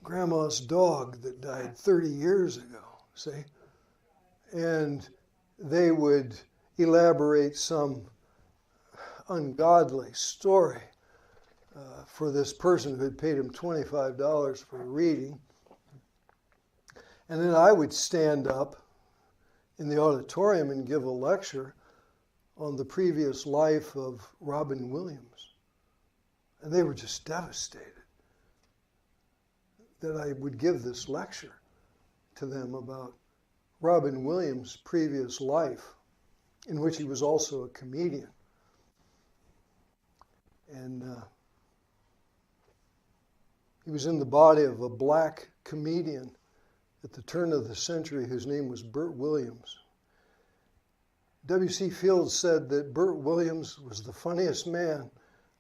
Grandma's dog that died 30 years ago, see? And they would elaborate some ungodly story for this person who had paid him $25 for a reading. And then I would stand up in the auditorium and give a lecture on the previous life of Robin Williams. And they were just devastated that I would give this lecture to them about Robin Williams' previous life, in which he was also a comedian. And he was in the body of a black comedian at the turn of the century whose name was Burt Williams. W.C. Fields said that Burt Williams was the funniest man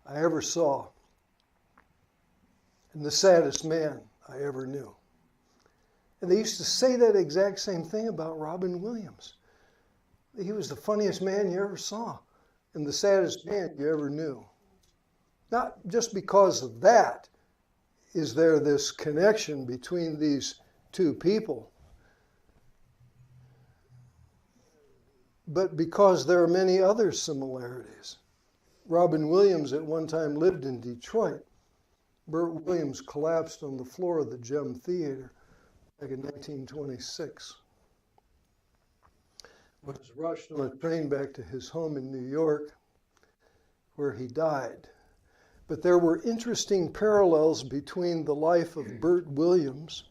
I ever saw and the saddest man I ever knew. And they used to say that exact same thing about Robin Williams. He was the funniest man you ever saw and the saddest man you ever knew. Not just because of that is there this connection between these two people, but because there are many other similarities. Robin Williams at one time lived in Detroit. Burt Williams collapsed on the floor of the Gem Theater back in 1926. Was rushed on a train back to his home in New York, where he died. But there were interesting parallels between the life of Burt Williams,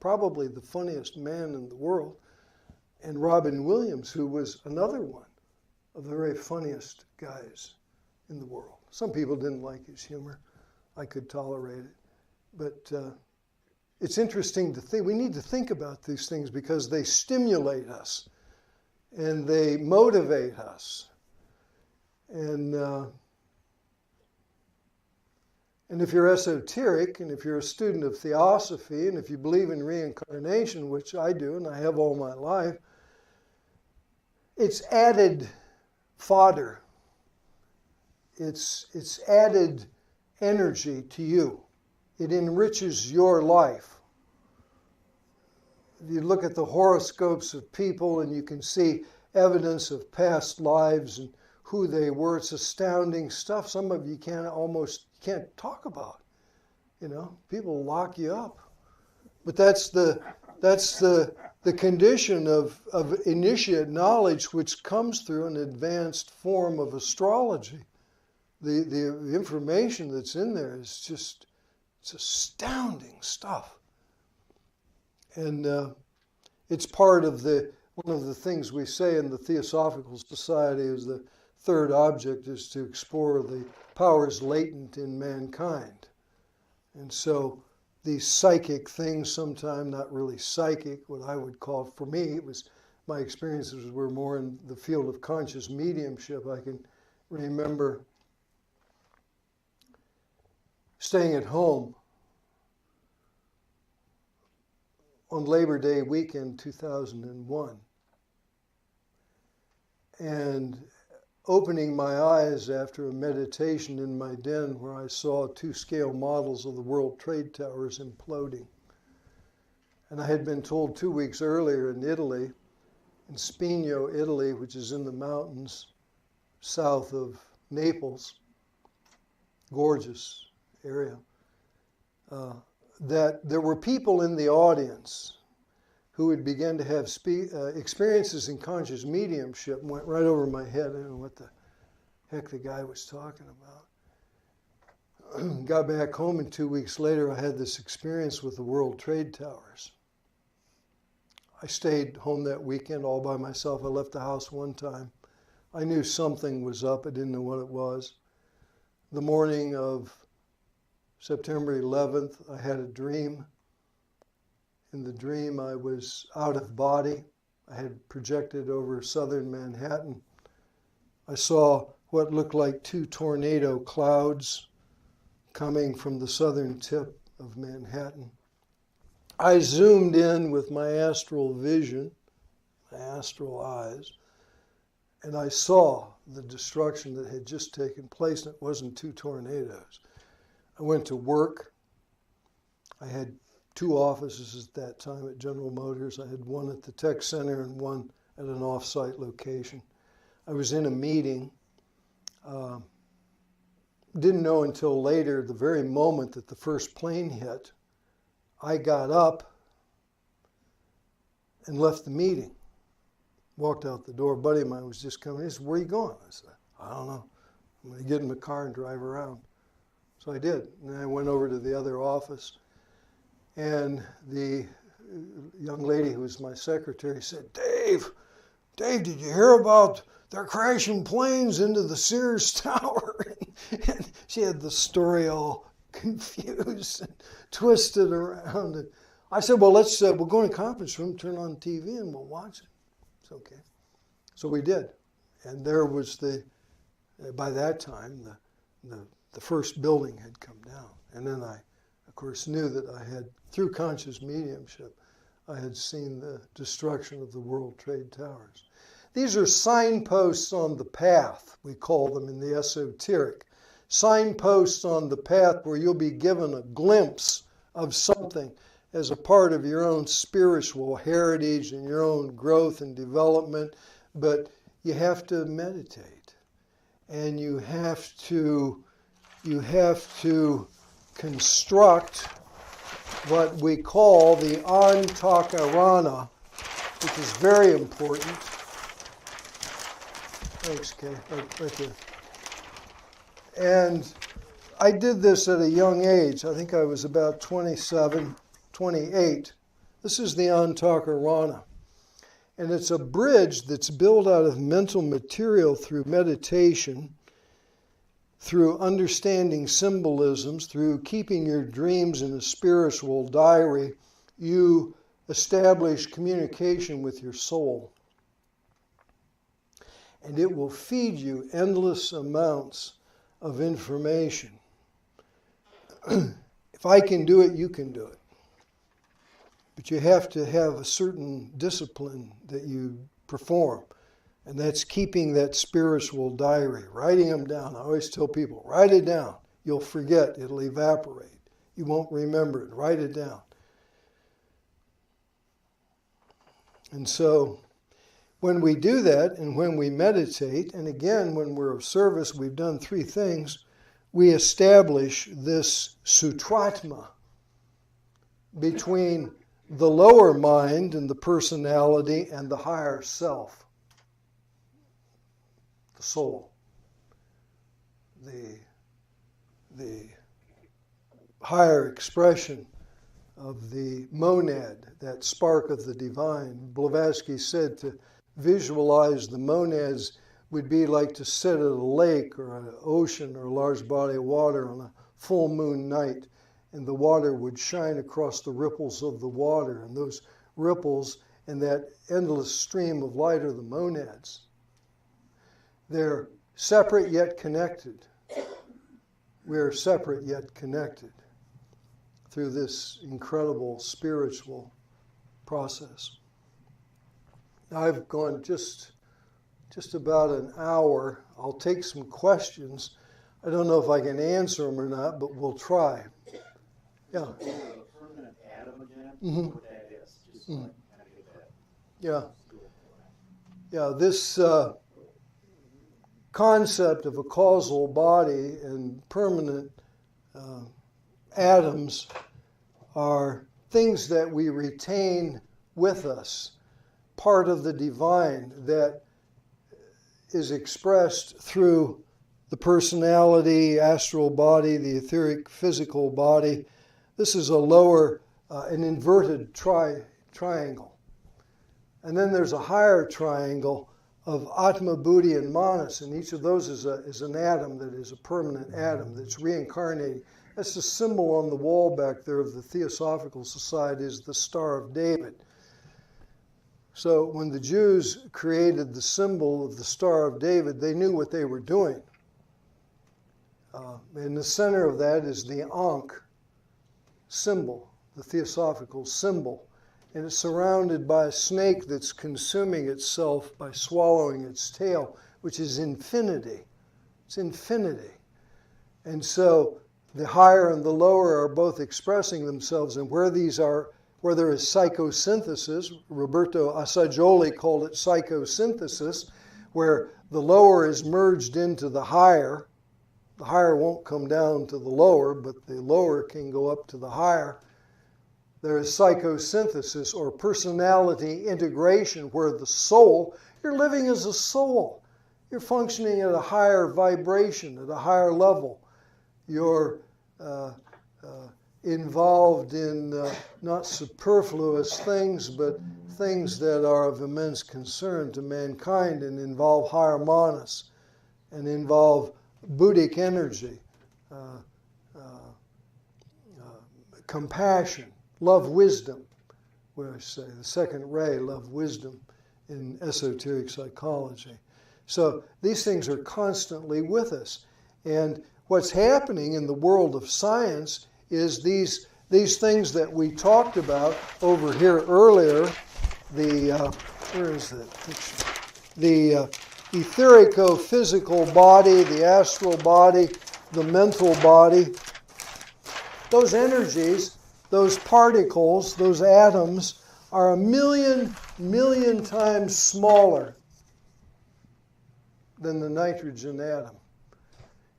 probably the funniest man in the world, and Robin Williams, who was another one of the very funniest guys in the world. Some people didn't like his humor. I could tolerate it. But it's interesting to think. We need to think about these things because they stimulate us and they motivate us. And if you're esoteric, and if you're a student of Theosophy, and if you believe in reincarnation, which I do, and I have all my life, it's added fodder. It's added energy to you. It enriches your life. You look at the horoscopes of people and you can see evidence of past lives and who they were. It's astounding stuff. Some of you can't talk about. You know, people lock you up. But that's the condition of initiate knowledge which comes through an advanced form of astrology. The information that's in there is just, it's astounding stuff. And it's part of one of the things we say in the Theosophical Society is the third object is to explore the powers latent in mankind. And so these psychic things, sometimes not really psychic, what I would call, for me, it was my experiences were more in the field of conscious mediumship. I can remember staying at home on Labor Day weekend 2001 and opening my eyes after a meditation in my den where I saw 2 scale models of the World Trade Towers imploding. And I had been told 2 weeks earlier in Italy, in Spigno, Italy, which is in the mountains south of Naples, gorgeous area, that there were people in the audience who would begin to have experiences in conscious mediumship. Went right over my head. I don't know what the heck the guy was talking about. Got back home, and 2 weeks later I had this experience with the World Trade Towers. I stayed home that weekend all by myself. I left the house one time. I knew something was up. I didn't know what it was. The morning of September 11th, I had a dream. In the dream, I was out of body. I had projected over southern Manhattan. I saw what looked like 2 tornado clouds coming from the southern tip of Manhattan. I zoomed in with my astral vision, my astral eyes, and I saw the destruction that had just taken place, and it wasn't 2 tornadoes. I went to work. I had 2 offices at that time at General Motors. I had one at the tech center and one at an off-site location. I was in a meeting. Didn't know until later, the very moment that the first plane hit, I got up and left the meeting. Walked out the door. A buddy of mine was just coming. He said, "Where are you going?" I said, "I don't know. I'm going to get in the car and drive around." So I did. And I went over to the other office. And the young lady who was my secretary said, Dave, did you hear about they're crashing planes into the Sears Tower?" And she had the story all confused and twisted around. And I said, "Well, we'll go in a conference room, turn on TV, and we'll watch it." It's okay. So we did. And there was by that time, the first building had come down. And then I, of course, knew that I had, through conscious mediumship, I had seen the destruction of the World Trade Towers. These are signposts on the path, we call them in the esoteric. Signposts on the path where you'll be given a glimpse of something as a part of your own spiritual heritage and your own growth and development. But you have to meditate, and you have to construct what we call the Antakarana, which is very important. Thanks, Kay. Right there. And I did this at a young age. I think I was about 27, 28. This is the Antakarana. And it's a bridge that's built out of mental material through meditation, through understanding symbolisms, through keeping your dreams in a spiritual diary. You establish communication with your soul. And it will feed you endless amounts of information. If I can do it, you can do it. But you have to have a certain discipline that you perform. And that's keeping that spiritual diary, writing them down. I always tell people, write it down. You'll forget. It'll evaporate. You won't remember it. Write it down. And so when we do that, and when we meditate, and again, when we're of service, we've done 3 things. We establish this sutratma between the lower mind and the personality and the higher self, the soul, the higher expression of the monad, that spark of the divine. Blavatsky said to visualize the monads would be like to sit at a lake or an ocean or a large body of water on a full moon night, and the water would shine across the ripples of the water, and those ripples and that endless stream of light are the monads. They're separate yet connected. We're separate yet connected through this incredible spiritual process. Now, I've gone just about an hour. I'll take some questions. I don't know if I can answer them or not, but we'll try. Yeah. Permanent atom again? Mm-hmm. What that is? Just kind of get that. Yeah. Yeah, this concept of a causal body and permanent atoms are things that we retain with us, part of the divine that is expressed through the personality, astral body, the etheric physical body. This is a lower, an inverted triangle. And then there's a higher triangle of Atma, Buddhi, and Manas, and each of those is an atom that is a permanent atom that's reincarnating. That's the symbol on the wall back there of the Theosophical Society, is the Star of David. So when the Jews created the symbol of the Star of David, they knew what they were doing. In the center of that is the Ankh symbol, the Theosophical symbol. And it's surrounded by a snake that's consuming itself by swallowing its tail, which is infinity. It's infinity. And so the higher and the lower are both expressing themselves, and where there is psychosynthesis, Roberto Assagioli called it psychosynthesis, where the lower is merged into the higher. The higher won't come down to the lower, but the lower can go up to the higher. There is psychosynthesis, or personality integration, where the soul, you're living as a soul. You're functioning at a higher vibration, at a higher level. You're involved in not superfluous things, but things that are of immense concern to mankind and involve higher manas and involve Buddhic energy, compassion, love, wisdom, where I say the second ray, love, wisdom, in esoteric psychology. So these things are constantly with us. And what's happening in the world of science is these things that we talked about over here earlier, where is that picture? The etherico-physical body, the astral body, the mental body, those energies, those particles, those atoms are 1,000,000 times smaller than the nitrogen atom.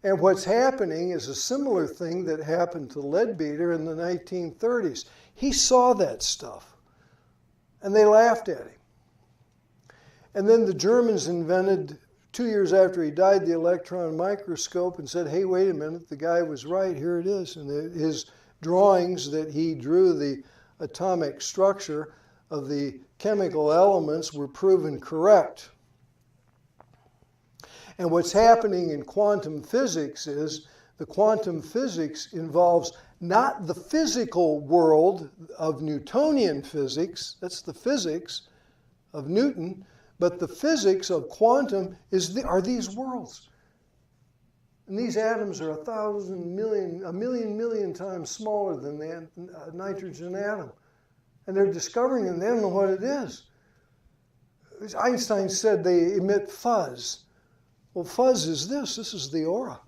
And what's happening is a similar thing that happened to Leadbeater in the 1930s. He saw that stuff, and they laughed at him. And then the Germans invented, 2 years after he died, the electron microscope and said, hey, wait a minute, the guy was right, here it is. And his drawings that he drew, the atomic structure of the chemical elements, were proven correct. And what's happening in quantum physics is the quantum physics involves not the physical world of Newtonian physics, that's the physics of Newton, but the physics of quantum are these worlds. And these atoms are 1,000,000,000 times smaller than the nitrogen atom. And they're discovering it, and they don't know what it is. Einstein said they emit fuzz. Well, fuzz is this. This is the aura.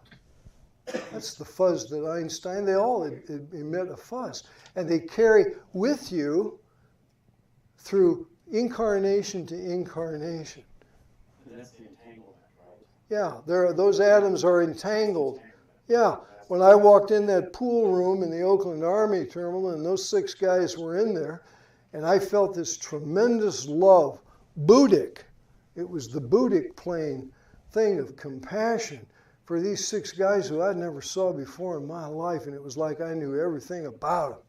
That's the fuzz that Einstein, they all emit a fuzz. And they carry with you through incarnation to incarnation. And that's the entanglement, right? Yeah, those atoms are entangled. Yeah, when I walked in that pool room in the Oakland Army Terminal, and those 6 guys were in there, and I felt this tremendous love, Buddhic. It was the Buddhic plane thing of compassion for these 6 guys who I'd never saw before in my life, and it was like I knew everything about them.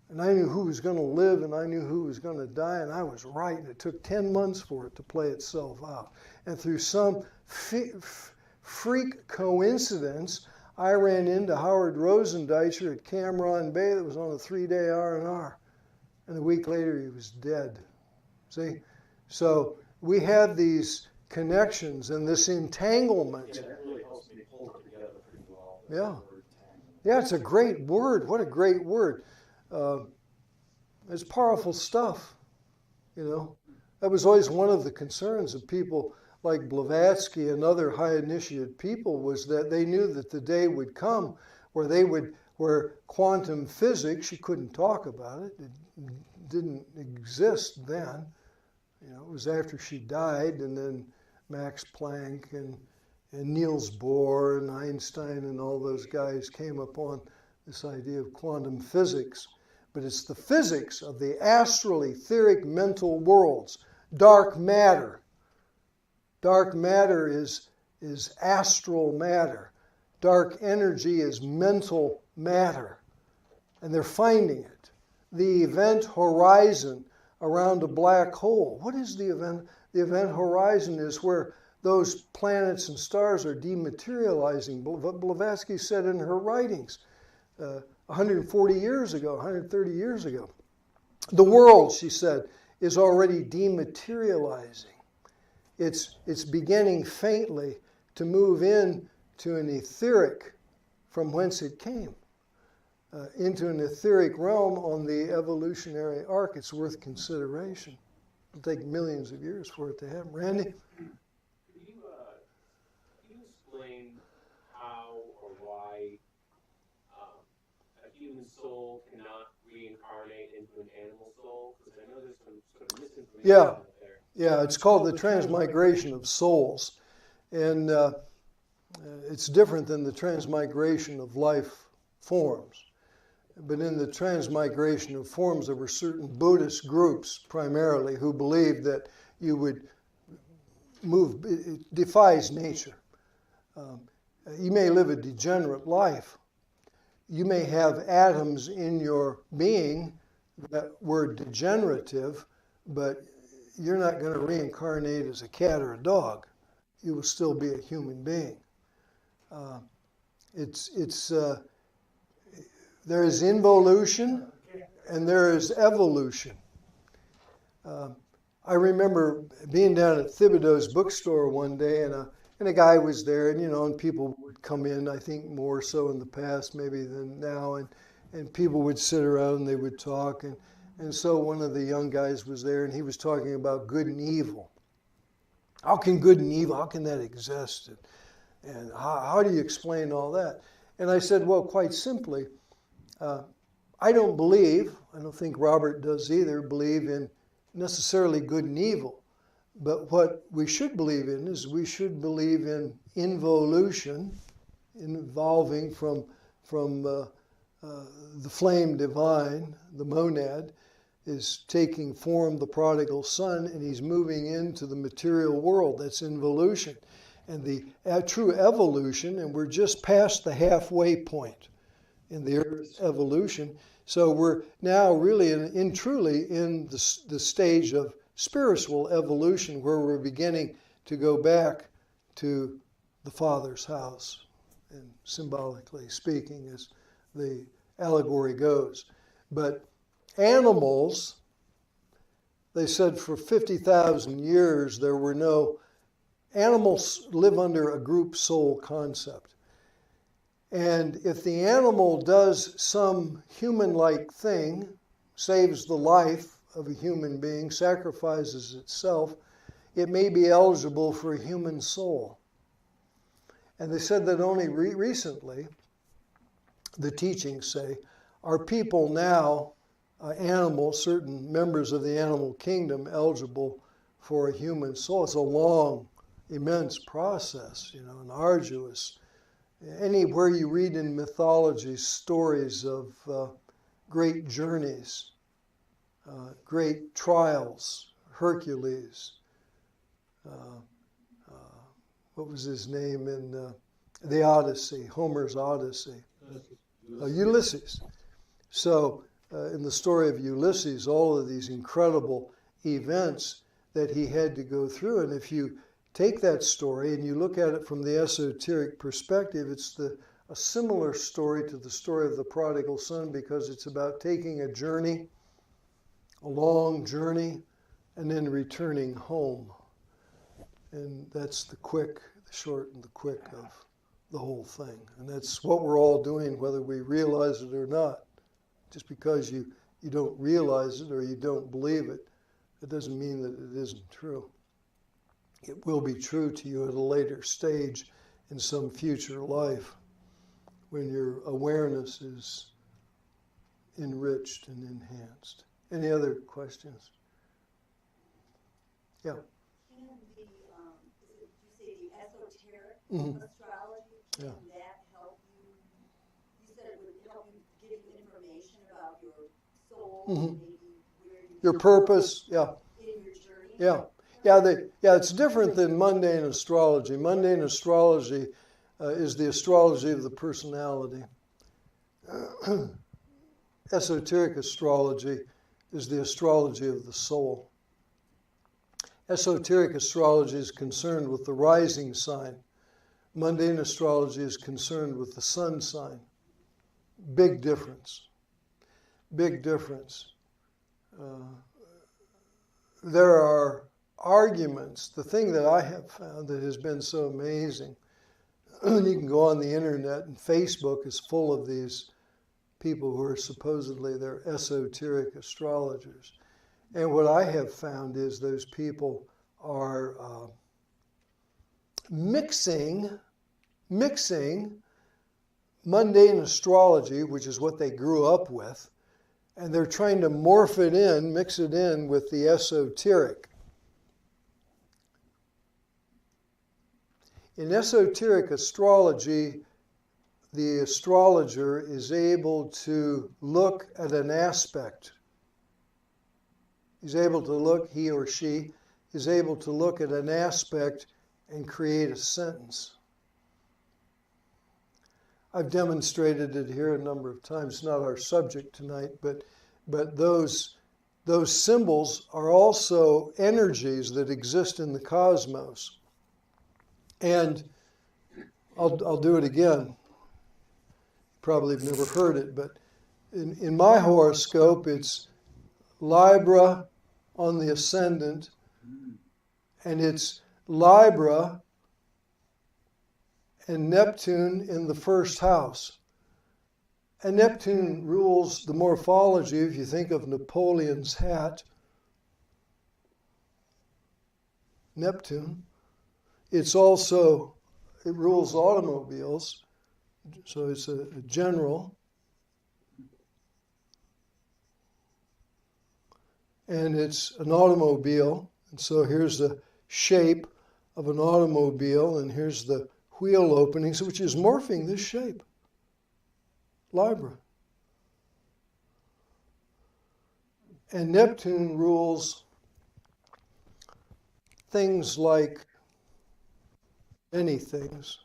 And I knew who was going to live, and I knew who was going to die, and I was right. And it took 10 months for it to play itself out. And through some freak coincidence, I ran into Howard Rosendeitcher at Cameron Bay that was on a 3-day R&R. And a week later, he was dead. See? So we have these connections and this entanglement. Yeah, that really helps me pull it together pretty well. Yeah. Yeah, it's a great word. What a great word. It's powerful stuff, you know. That was always one of the concerns of people like Blavatsky and other high initiate people, was that they knew that the day would come where quantum physics, you couldn't talk about it. It didn't exist then. You know, it was after she died, and then Max Planck and Niels Bohr and Einstein and all those guys came upon this idea of quantum physics. But it's the physics of the astral etheric mental worlds. Dark matter. Dark matter is astral matter. Dark energy is mental matter. And they're finding it. The event horizon around a black hole. What is the event? The event horizon is where those planets and stars are dematerializing. Blavatsky said in her writings 140 years ago, 130 years ago, the world, she said, is already dematerializing. It's beginning faintly to move into an etheric from whence it came, into an etheric realm on the evolutionary arc. It's worth consideration. It'll take millions of years for it to happen. Randy? Can you explain how or why a human soul cannot reincarnate into an animal soul? Because I know there's some sort of misinformation out there. Yeah, it's called the transmigration of souls. And it's different than the transmigration of life forms. But in the transmigration of forms, there were certain Buddhist groups primarily who believed that you would move, it defies nature. You may live a degenerate life. You may have atoms in your being that were degenerative, but you're not going to reincarnate as a cat or a dog. You will still be a human being. There is involution and there is evolution. I remember being down at Thibodeau's bookstore one day, and a guy was there, and people would come in, I think more so in the past maybe than now, and people would sit around and they would talk, and so one of the young guys was there, and he was talking about good and evil. How can good and evil, how can that exist? And how do you explain all that? And I said, well, quite simply, I don't think Robert does either, believe in necessarily good and evil. But what we should believe in is we should believe in involution, evolving from the flame divine, the monad, is taking form, the prodigal son, and he's moving into the material world. That's involution. And the true evolution, and we're just past the halfway point in the Earth's evolution. So we're now really truly in the stage of spiritual evolution, where we're beginning to go back to the Father's house, and symbolically speaking, as the allegory goes. But animals, they said for 50,000 years there were no animals live under a group soul concept. And if the animal does some human-like thing, saves the life of a human being, sacrifices itself, it may be eligible for a human soul. And they said that only recently, the teachings say, are people now, animals, certain members of the animal kingdom, eligible for a human soul. It's a long, immense process, and arduous. Anywhere you read in mythology stories of great journeys, great trials, Hercules, what was his name in the Odyssey, Homer's Odyssey? Ulysses. So in the story of Ulysses, all of these incredible events that he had to go through, and if you take that story and you look at it from the esoteric perspective, it's a similar story to the story of the prodigal son, because it's about taking a journey, a long journey, and then returning home. And that's the short and the quick of the whole thing. And that's what we're all doing, whether we realize it or not. Just because you don't realize it or you don't believe it, it doesn't mean that it isn't true. It will be true to you at a later stage in some future life when your awareness is enriched and enhanced. Any other questions? Yeah. Can you say the esoteric Mm-hmm. astrology, can that help you? You said it would help you give you information about your soul, maybe where Your purpose, in your journey. Yeah, it's different than mundane astrology. Mundane astrology is the astrology of the personality. Esoteric astrology is the astrology of the soul. Esoteric astrology is concerned with the rising sign. Mundane astrology is concerned with the sun sign. Big difference. Big difference. There are arguments. The thing that I have found that has been so amazing, you can go on the internet, and Facebook is full of these people who are supposedly they're esoteric astrologers. And what I have found is those people are mixing mundane astrology, which is what they grew up with, and they're trying to mix it in with the esoteric. In esoteric astrology, the astrologer is able to look at an aspect. He or she is able to look at an aspect and create a sentence. I've demonstrated it here a number of times. It's not our subject tonight, but those symbols are also energies that exist in the cosmos. And I'll do it again. Probably have never heard it, but in my horoscope, it's Libra on the ascendant, and it's Libra and Neptune in the first house. And Neptune rules the morphology, if you think of Napoleon's hat. Neptune. It rules automobiles, so it's a general. And it's an automobile, and so here's the shape of an automobile, and here's the wheel openings, which is morphing this shape. Libra. And Neptune rules things like many things.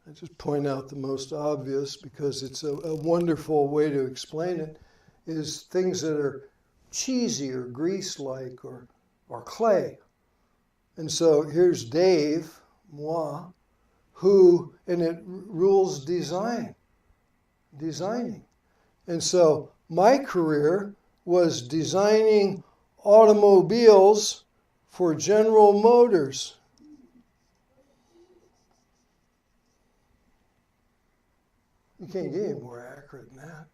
I just point out the most obvious because it's a wonderful way to explain it, is things that are cheesy or grease-like or clay. And so here's Dave, moi, and it rules designing. And so my career was designing automobiles for General Motors. You can't get any more accurate than that.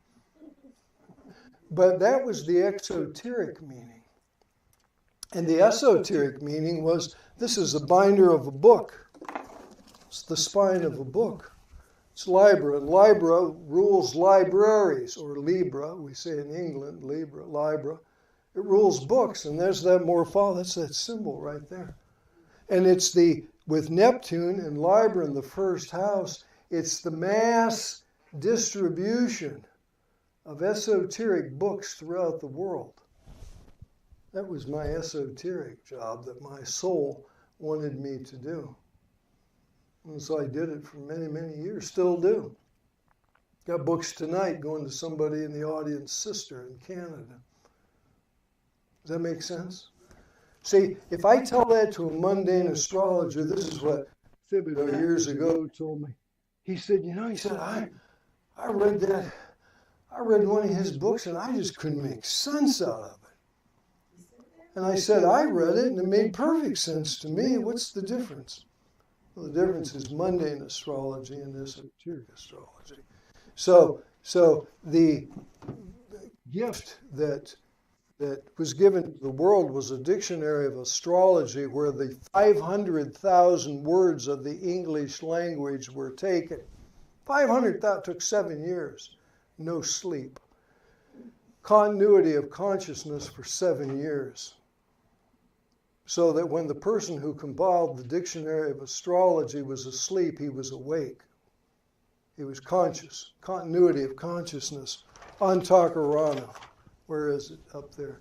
But that was the exoteric meaning. And the esoteric meaning was, this is the binder of a book. It's the spine of a book. It's Libra, and Libra rules libraries, or Libra, we say in England, Libra. It rules books, and there's that morphology, that's that symbol right there. And it's with Neptune and Libra in the first house, it's the mass distribution of esoteric books throughout the world. That was my esoteric job that my soul wanted me to do. And so I did it for many, many years, still do. Got books tonight going to somebody in the audience, sister in Canada. Does that make sense? See, if I tell that to a mundane astrologer, this is what Thibodeau years ago told me. He said, I read that. I read one of his books and I just couldn't make sense out of it. And I said, I read it and it made perfect sense to me. What's the difference? Well, the difference is mundane astrology and esoteric astrology. So the gift that was given to the world was a dictionary of astrology where the 500,000 words of the English language were taken. 500,000 took 7 years. No sleep. Continuity of consciousness for 7 years. So that when the person who compiled the dictionary of astrology was asleep, he was awake. He was conscious. Continuity of consciousness. Antakarana. Where is it? Up there.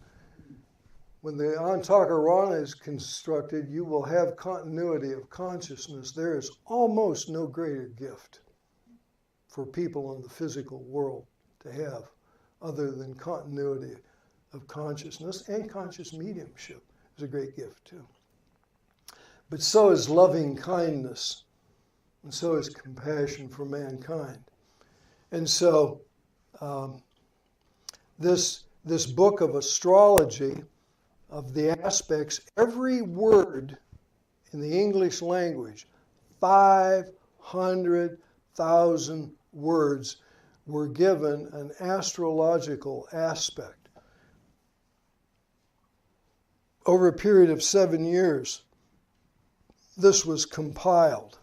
When the Antakarana is constructed, you will have continuity of consciousness. There is almost no greater gift for people in the physical world to have other than continuity of consciousness and conscious mediumship. is a great gift too. But so is loving kindness, and so is compassion for mankind. And so this book of astrology, of the aspects, every word in the English language, 500,000 words were given an astrological aspect. Over a period of 7 years, this was compiled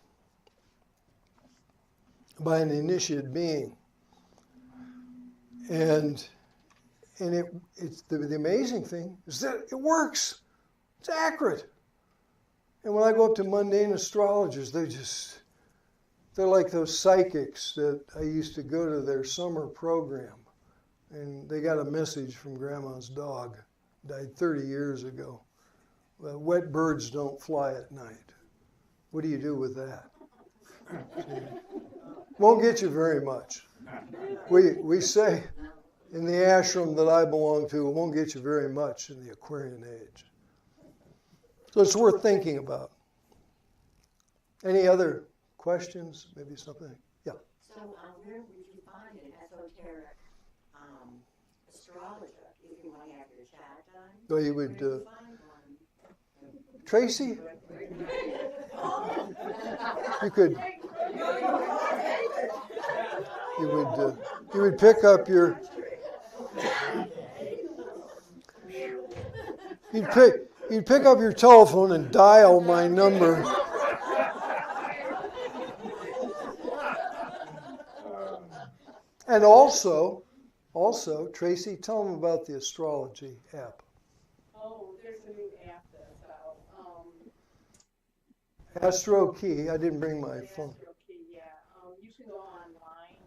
by an initiate being. And it's the amazing thing is that it works. It's accurate. And when I go up to mundane astrologers, they're like those psychics that I used to go to their summer program. And they got a message from Grandma's dog, died 30 years ago. Wet birds don't fly at night. What do you do with that? Won't get you very much. We say in the ashram that I belong to, it won't get you very much in the Aquarian age. So it's worth thinking about. Any other questions? Maybe something? Yeah. So where would you find an esoteric astrologer if you want to have your chat done? So you would, Tracy? You could. You would pick up your. You'd pick up your telephone and dial my number. And also, Tracy, tell them about the astrology app. Oh, there's a new app that's out. Astro Key. I didn't bring my phone. Astral Key, yeah. You can go online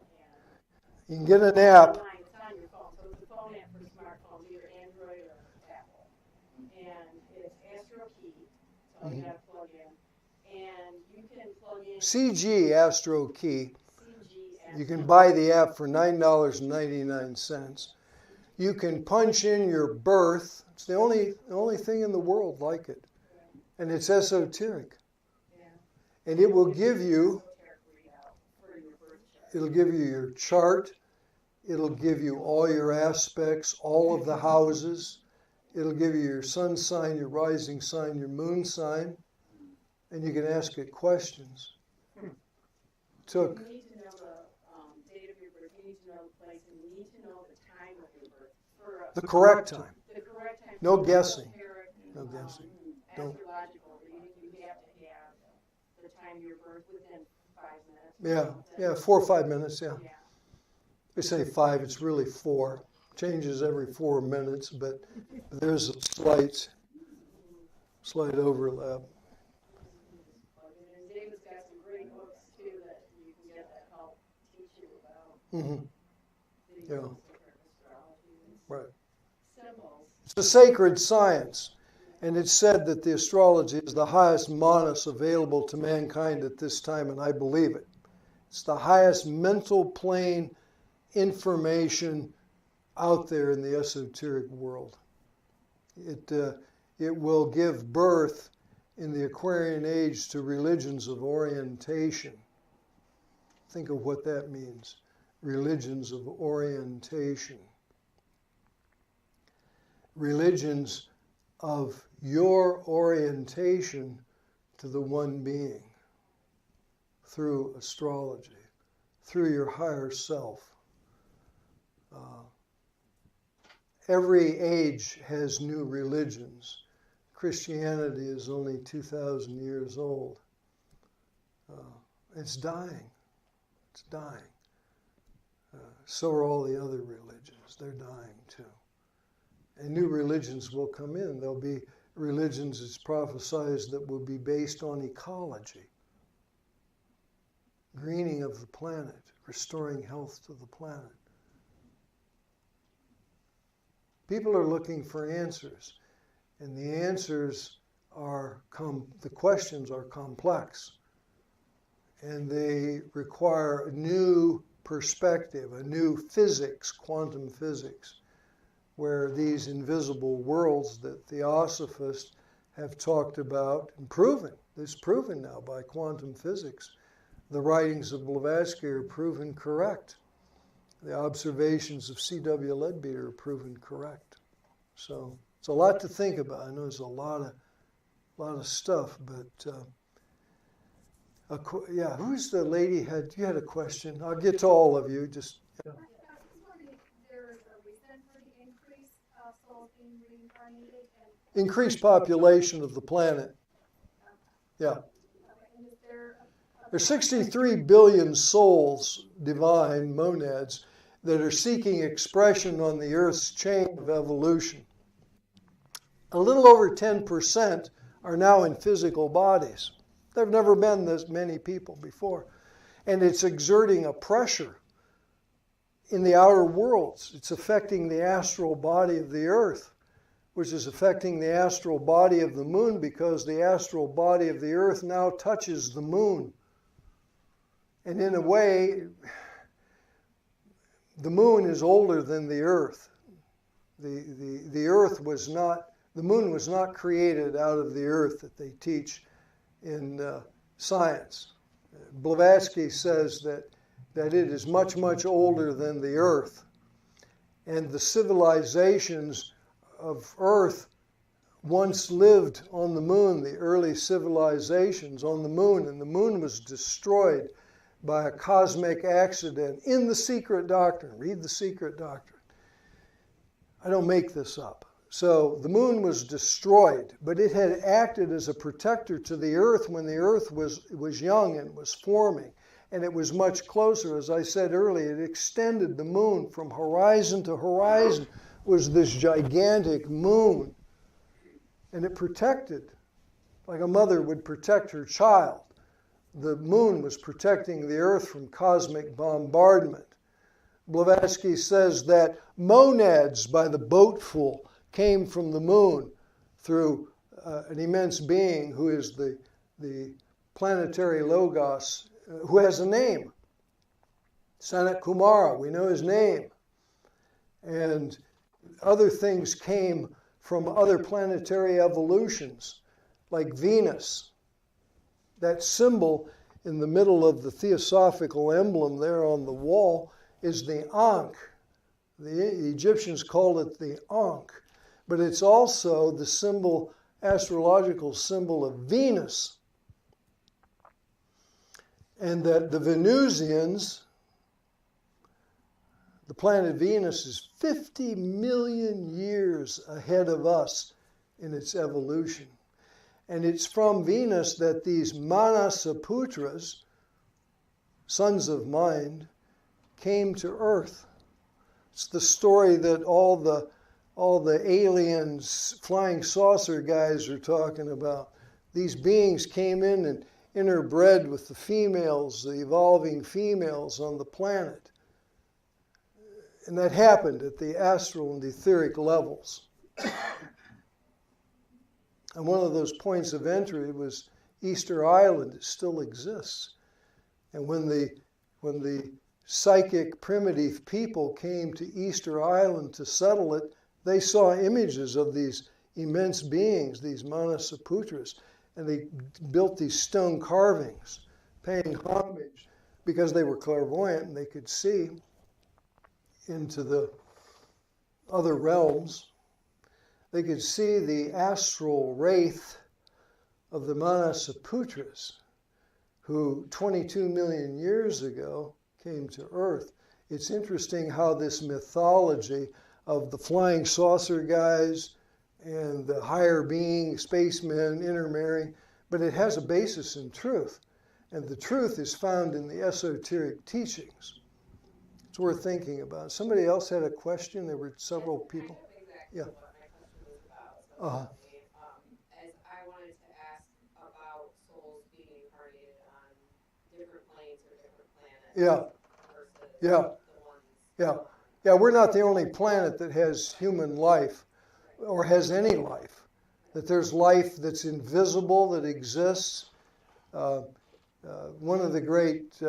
and You can get an app. online. It's on your phone, so it's a phone app for smartphones, either Android or Apple. And it's Astral Key, so you got to plug in. And you can plug in CG Astro Key. CG. You can buy the app for $9.99. You can punch in your birth. It's the only thing in the world like it. And it's esoteric. And it will give you, it'll give you your chart. It'll give you all your aspects, all of the houses. It'll give you your sun sign, your rising sign, your moon sign. And you can ask it questions. Took You need to know the date of your birth, you need to know the place, and you need to know the time of your birth. the correct time. The correct time. No guessing. Esoteric, No guessing. Don't. Astrological reading, you have to have the time of your birth within 5 minutes. Yeah, 4 or 5 minutes, yeah. Yeah. We say 5, it's really 4. Changes every 4 minutes, but there's a slight overlap. And David's got some great books too that you can get that help teach you about Mm-hmm. the Yeah. esoteric astrology and Right. symbols. It's a sacred science, and it's said that the astrology is the highest manas available to mankind at this time, and I believe it. It's the highest mental plane information out there in the esoteric world. It will give birth in the Aquarian age to religions of orientation. Think of what that means. Religions of orientation. Religions of your orientation to the one being through astrology, through your higher self. Every age has new religions. Christianity is only 2,000 years old. It's dying. It's dying. So are all the other religions. They're dying too. And new religions will come in. There'll be religions, it's prophesied, that will be based on ecology, greening of the planet, restoring health to the planet. People are looking for answers, and the answers are the questions are complex, and they require a new perspective, a new physics, quantum physics, where these invisible worlds that Theosophists have talked about and proven, this is proven now by quantum physics. The writings of Blavatsky are proven correct. The observations of C.W. Leadbeater are proven correct. So it's a lot to think about. I know there's a lot of stuff, but yeah, who's the lady? You had a question. I'll get to all of you. Just I was wondering if there's a reason for the increase of souls being reincarnated and increased population of the planet. Yeah. and is there There's 63 billion souls, divine monads, that are seeking expression on the Earth's chain of evolution. A little over 10% are now in physical bodies. There have never been this many people before. And it's exerting a pressure in the outer worlds. It's affecting the astral body of the Earth, which is affecting the astral body of the moon, because the astral body of the Earth now touches the moon. And in a way, the moon is older than the Earth. The Earth was not, the moon was not created out of the Earth that they teach in science. Blavatsky says that it is much, much older than the Earth. And the civilizations of Earth once lived on the moon, the early civilizations on the moon, and the moon was destroyed by a cosmic accident in the Secret Doctrine. Read the Secret Doctrine. I don't make this up. So the moon was destroyed, but it had acted as a protector to the Earth when the Earth was young and was forming. And it was much closer. As I said earlier, it extended the moon from horizon to horizon. Was this gigantic moon. And it protected, like a mother would protect her child. The moon was protecting the Earth from cosmic bombardment. Blavatsky says that monads by the boatful came from the moon through an immense being who is the planetary logos, who has a name. Sanat Kumara, we know his name. And other things came from other planetary evolutions, like Venus. That symbol in the middle of the Theosophical emblem there on the wall is the Ankh. The Egyptians called it the Ankh, but it's also the symbol, astrological symbol of Venus. And that the Venusians, the planet Venus is 50 million years ahead of us in its evolution. And it's from Venus that these Manasaputras, sons of mind, came to Earth. It's the story that all the aliens, flying saucer guys are talking about. These beings came in and interbred with the females, the evolving females on the planet. And that happened at the astral and etheric levels. And one of those points of entry was Easter Island. It still exists. And when the psychic primitive people came to Easter Island to settle it, they saw images of these immense beings, these Manasaputras, and they built these stone carvings, paying homage, because they were clairvoyant and they could see into the other realms. They could see the astral wraith of the Manasaputras, who 22 million years ago came to Earth. It's interesting how this mythology of the flying saucer guys and the higher being, spacemen, intermarrying, but it has a basis in truth. And the truth is found in the esoteric teachings. It's worth thinking about. Somebody else had a question? There were several people. Yeah. As I wanted to ask about souls being incarnated on different planes or different planets. Yeah. Yeah. The ones. Yeah, we're not the only planet that has human life or has any life. That there's life that's invisible, that exists. One of the great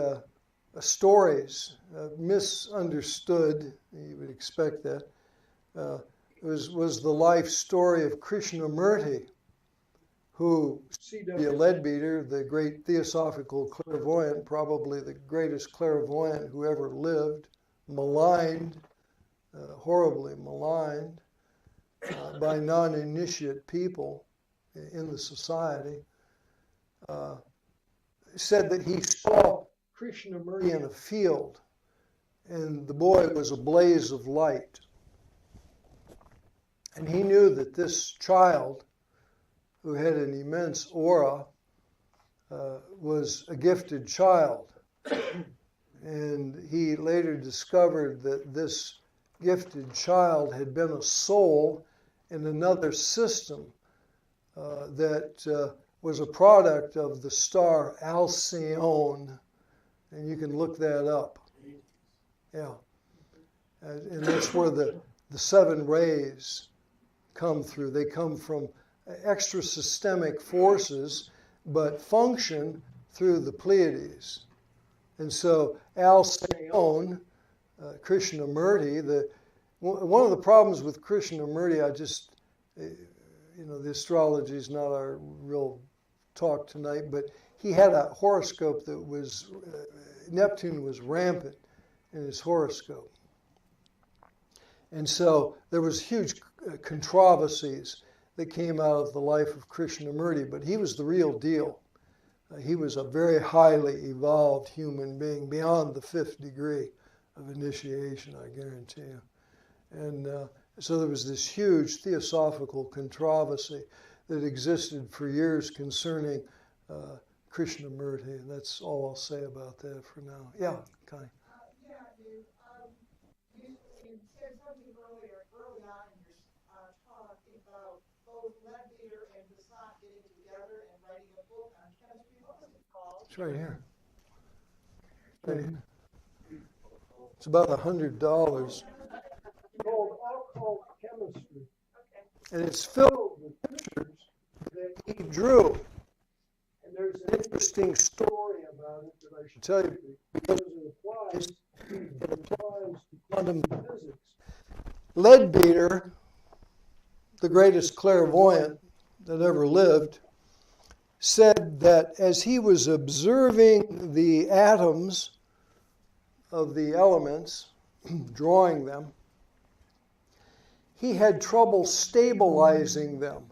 stories, misunderstood, you would expect that, was the life story of Krishnamurti, who C.W. Leadbeater, the great theosophical clairvoyant, probably the greatest clairvoyant who ever lived, maligned, horribly maligned by non-initiate people in the society, said that he saw Krishnamurti in a field, and the boy was a blaze of light. And he knew that this child, who had an immense aura, was a gifted child. And he later discovered that this gifted child had been a soul in another system that was a product of the star Alcyone. And you can look that up. Yeah. And that's where the seven rays come through. They come from extra-systemic forces, but function through the Pleiades. And so Alcyone, Krishnamurti, one of the problems with Krishnamurti, the astrology is not our real talk tonight, but he had a horoscope that was, Neptune was rampant in his horoscope. And so there was huge controversies that came out of the life of Krishnamurti, but he was the real deal. He was a very highly evolved human being beyond the 5th degree of initiation, I guarantee you. And so there was this huge theosophical controversy that existed for years concerning Krishnamurti, and that's all I'll say about that for now. Yeah, Connie. You said something early on in your talk about both Leadbeater and Basant getting together and writing a book on chemistry. What was it called? It's right here. Right here. It's about $100. It's called Occult Chemistry. Okay. And it's filled with pictures that he drew. And there's an interesting story about it that I should tell you because it applies to quantum physics. Leadbeater, the greatest clairvoyant that ever lived, said that as he was observing the atoms of the elements, drawing them, he had trouble stabilizing them.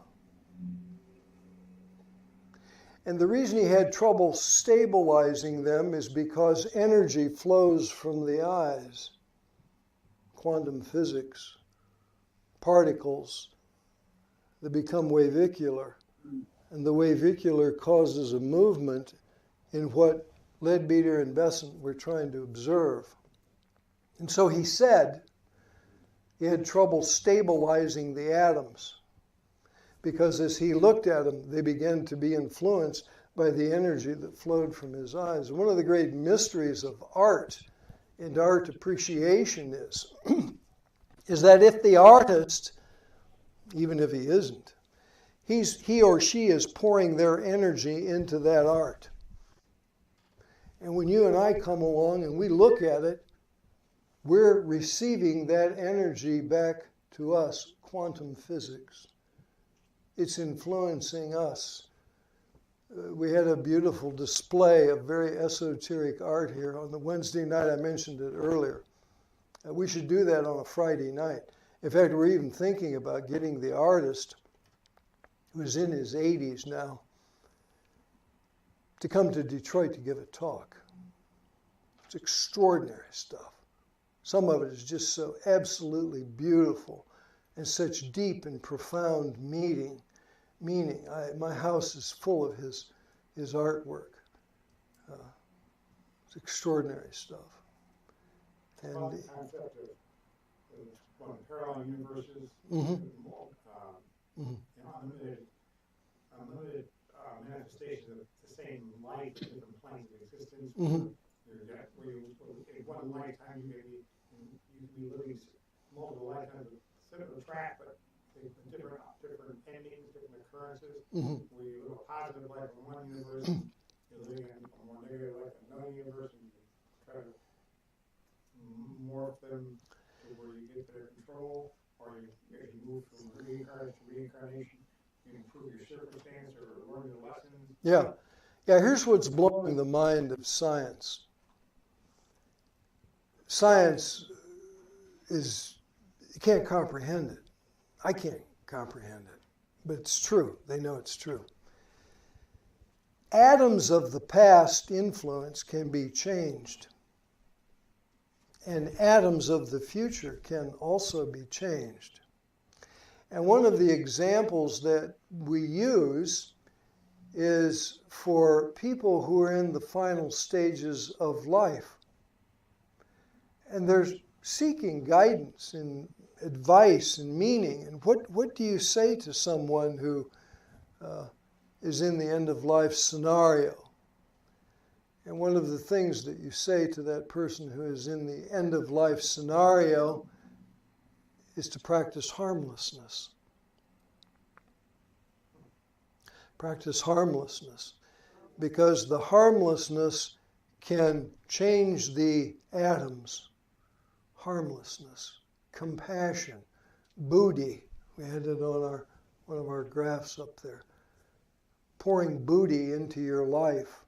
And the reason he had trouble stabilizing them is because energy flows from the eyes. Quantum physics, particles that become wavicular. And the wavicular causes a movement in what Leadbeater and Besant were trying to observe. And so he said he had trouble stabilizing the atoms because as he looked at them, they began to be influenced by the energy that flowed from his eyes. And one of the great mysteries of art and art appreciation is that if the artist, even if he isn't, he or she is pouring their energy into that art. And when you and I come along and we look at it, we're receiving that energy back to us, quantum physics. It's influencing us. We had a beautiful display of very esoteric art here on the Wednesday night. I mentioned it earlier. We should do that on a Friday night. In fact, we're even thinking about getting the artist, who's in his 80s now, to come to Detroit to give a talk. It's extraordinary stuff. Some of it is just so absolutely beautiful and such deep and profound meaning. My house is full of his artwork. It's extraordinary stuff. And about the concept of one parallel universes, unlimited manifestations of the same light in different planes of existence. Where in one lifetime you could be living multiple lifetimes of similar track, but different endings, different occurrences. Where you live a positive life in one universe, you're living a more negative life in another universe, and you can try to morph them to where you get their control, or as you move from reincarnation to reincarnation, improve your circumstance or learn your lessons? Yeah. Yeah, here's what's blowing the mind of science. Science you can't comprehend it. I can't comprehend it, but it's true. They know it's true. Atoms of the past influence can be changed, and atoms of the future can also be changed. And one of the examples that we use is for people who are in the final stages of life. And they're seeking guidance and advice and meaning. And what do you say to someone who is in the end of life scenario? And one of the things that you say to that person who is in the end of life scenario is to practice harmlessness. Practice harmlessness. Because the harmlessness can change the atoms. Harmlessness, compassion, buddhi. We had it on one of our graphs up there. Pouring buddhi into your life.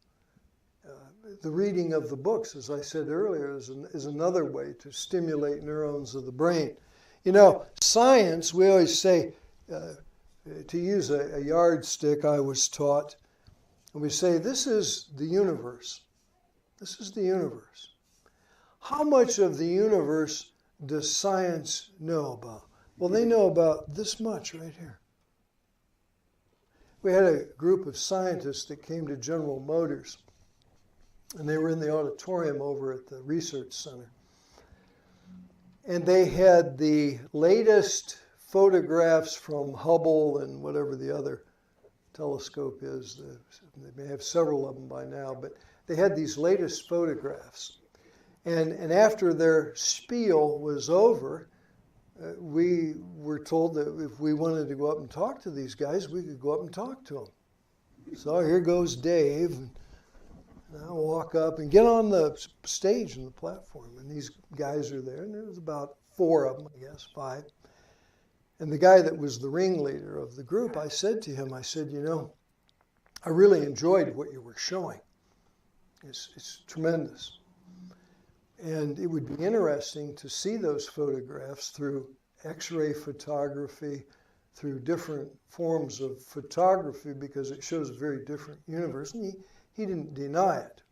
The reading of the books, as I said earlier, is another way to stimulate neurons of the brain. You know, science, we always say, to use a yardstick I was taught, and we say, this is the universe. This is the universe. How much of the universe does science know about? Well, they know about this much right here. We had a group of scientists that came to General Motors, and they were in the auditorium over at the research center. And they had the latest photographs from Hubble and whatever the other telescope is. They may have several of them by now, but they had these latest photographs. And after their spiel was over, we were told that if we wanted to go up and talk to these guys, we could go up and talk to them. So here goes Dave. And I walk up and get on the stage and the platform. And these guys are there. And there was about 4 of them, I guess, 5. And the guy that was the ringleader of the group, I said to him, I said, you know, I really enjoyed what you were showing. It's tremendous. And it would be interesting to see those photographs through X-ray photography, through different forms of photography, because it shows a very different universe. And he didn't deny it.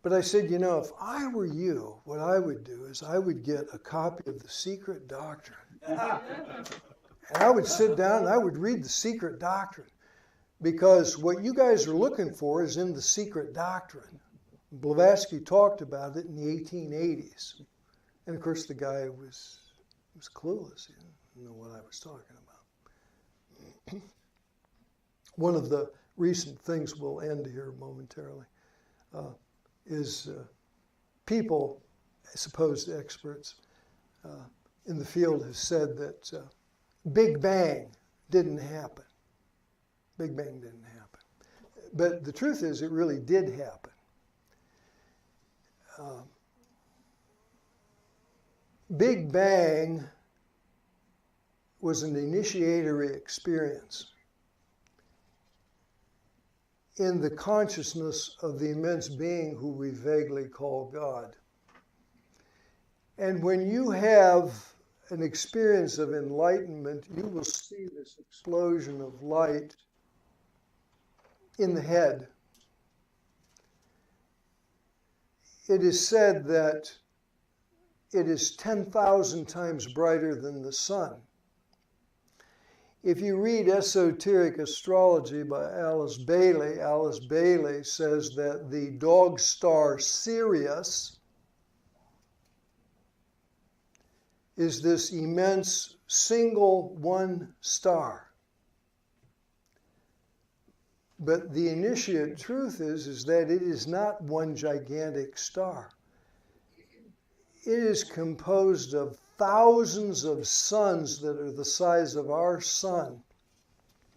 But I said, you know, if I were you, what I would do is I would get a copy of The Secret Doctrine. And I would sit down and I would read The Secret Doctrine. Because what you guys are looking for is in The Secret Doctrine. Blavatsky talked about it in the 1880s. And of course the guy was clueless. He didn't know what I was talking about. One of the recent things, we'll end here momentarily, is people, supposed experts in the field, have said that Big Bang didn't happen. Big Bang didn't happen. But the truth is it really did happen. Big Bang was an initiatory experience in the consciousness of the immense being who we vaguely call God. And when you have an experience of enlightenment, you will see this explosion of light in the head. It is said that it is 10,000 times brighter than the sun. If you read Esoteric Astrology by Alice Bailey says that the dog star Sirius is this immense single one star. But the initiate truth is that it is not one gigantic star. It is composed of thousands of suns that are the size of our sun,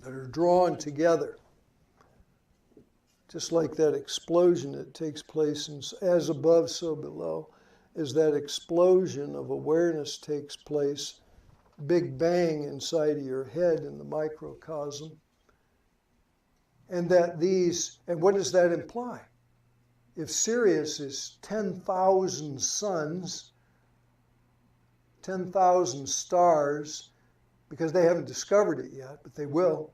that are drawn together. Just like that explosion that takes place as above, so below, as that explosion of awareness takes place, Big Bang inside of your head in the microcosm. And that and what does that imply? If Sirius is 10,000 suns, 10,000 stars, because they haven't discovered it yet, but they will,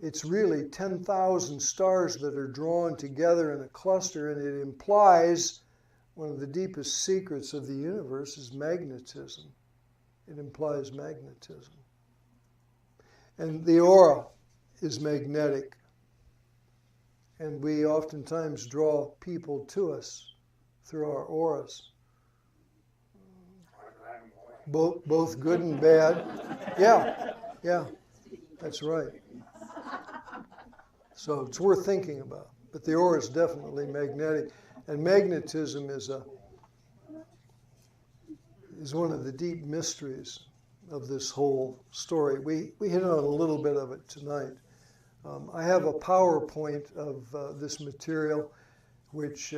it's really 10,000 stars that are drawn together in a cluster, and it implies one of the deepest secrets of the universe is magnetism. It implies magnetism. And the aura is magnetic. And we oftentimes draw people to us through our auras. Both good and bad. Yeah, that's right. So it's worth thinking about. But the aura is definitely magnetic. And magnetism is one of the deep mysteries of this whole story. We hit on a little bit of it tonight. I have a PowerPoint of this material, which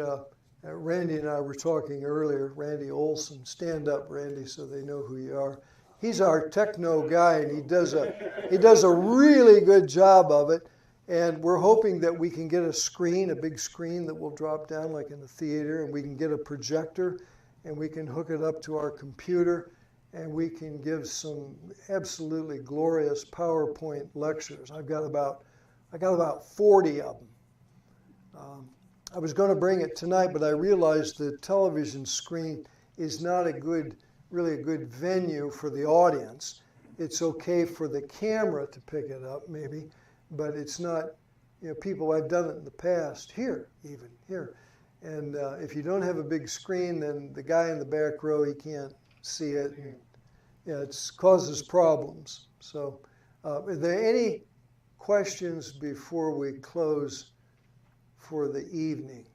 Randy and I were talking earlier. Randy Olson, stand up, Randy, so they know who you are. He's our techno guy, and he does a really good job of it. And we're hoping that we can get a big screen that will drop down like in a theater, and we can get a projector, and we can hook it up to our computer, and we can give some absolutely glorious PowerPoint lectures. I got about 40 of them. I was going to bring it tonight, but I realized the television screen is not really a good venue for the audience. It's okay for the camera to pick it up, maybe, but it's not, people, I've done it in the past, here. And if you don't have a big screen, then the guy in the back row, he can't see it. It causes problems. So are there any questions before we close for the evening?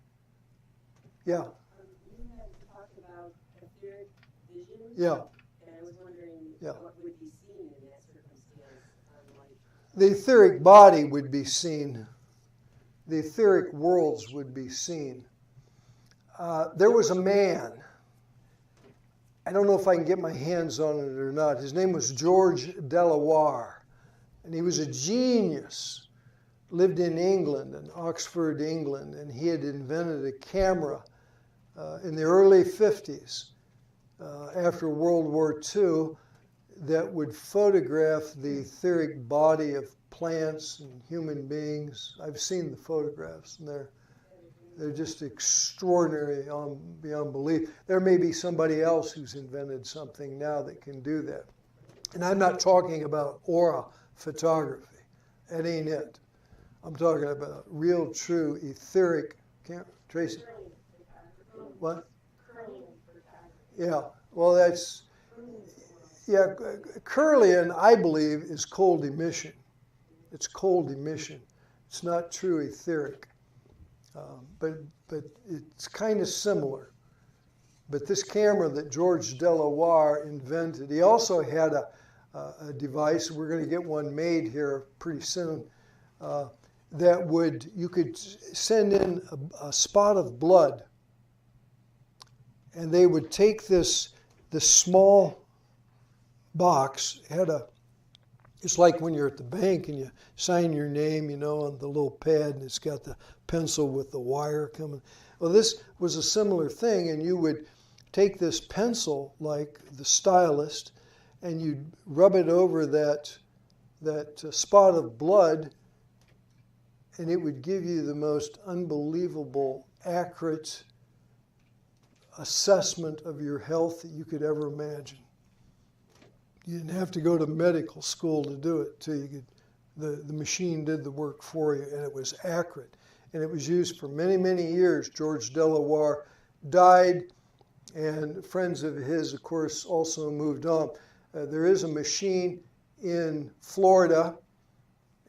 Yeah. You had talked about etheric vision. Yeah. And I was wondering what would be seen in that circumstance on light. The etheric body would be seen. The etheric worlds would be seen. There was a man. I don't know if I can get my hands on it or not. His name was George Delaware. And he was a genius, lived in England, in Oxford, England, and he had invented a camera in the early 50s, after World War II, that would photograph the etheric body of plants and human beings. I've seen the photographs, and they're just extraordinary beyond belief. There may be somebody else who's invented something now that can do that. And I'm not talking about aura photography. That ain't it. I'm talking about real, true, etheric. Tracy? What? Yeah. Well, Kirlian, I believe, is cold emission. It's cold emission. It's not true etheric. But it's kind of similar. But this camera that George Delaware invented, he also had a device, we're going to get one made here pretty soon, that you could send in a spot of blood, and they would take this small box, it's like when you're at the bank and you sign your name, on the little pad, and it's got the pencil with the wire coming. Well, this was a similar thing, and you would take this pencil, like the stylist, and you'd rub it over that spot of blood, and it would give you the most unbelievable, accurate assessment of your health that you could ever imagine. You didn't have to go to medical school to do it. The machine did the work for you, and it was accurate. And it was used for many, many years. George Delaware died, and friends of his, of course, also moved on. There is a machine in Florida,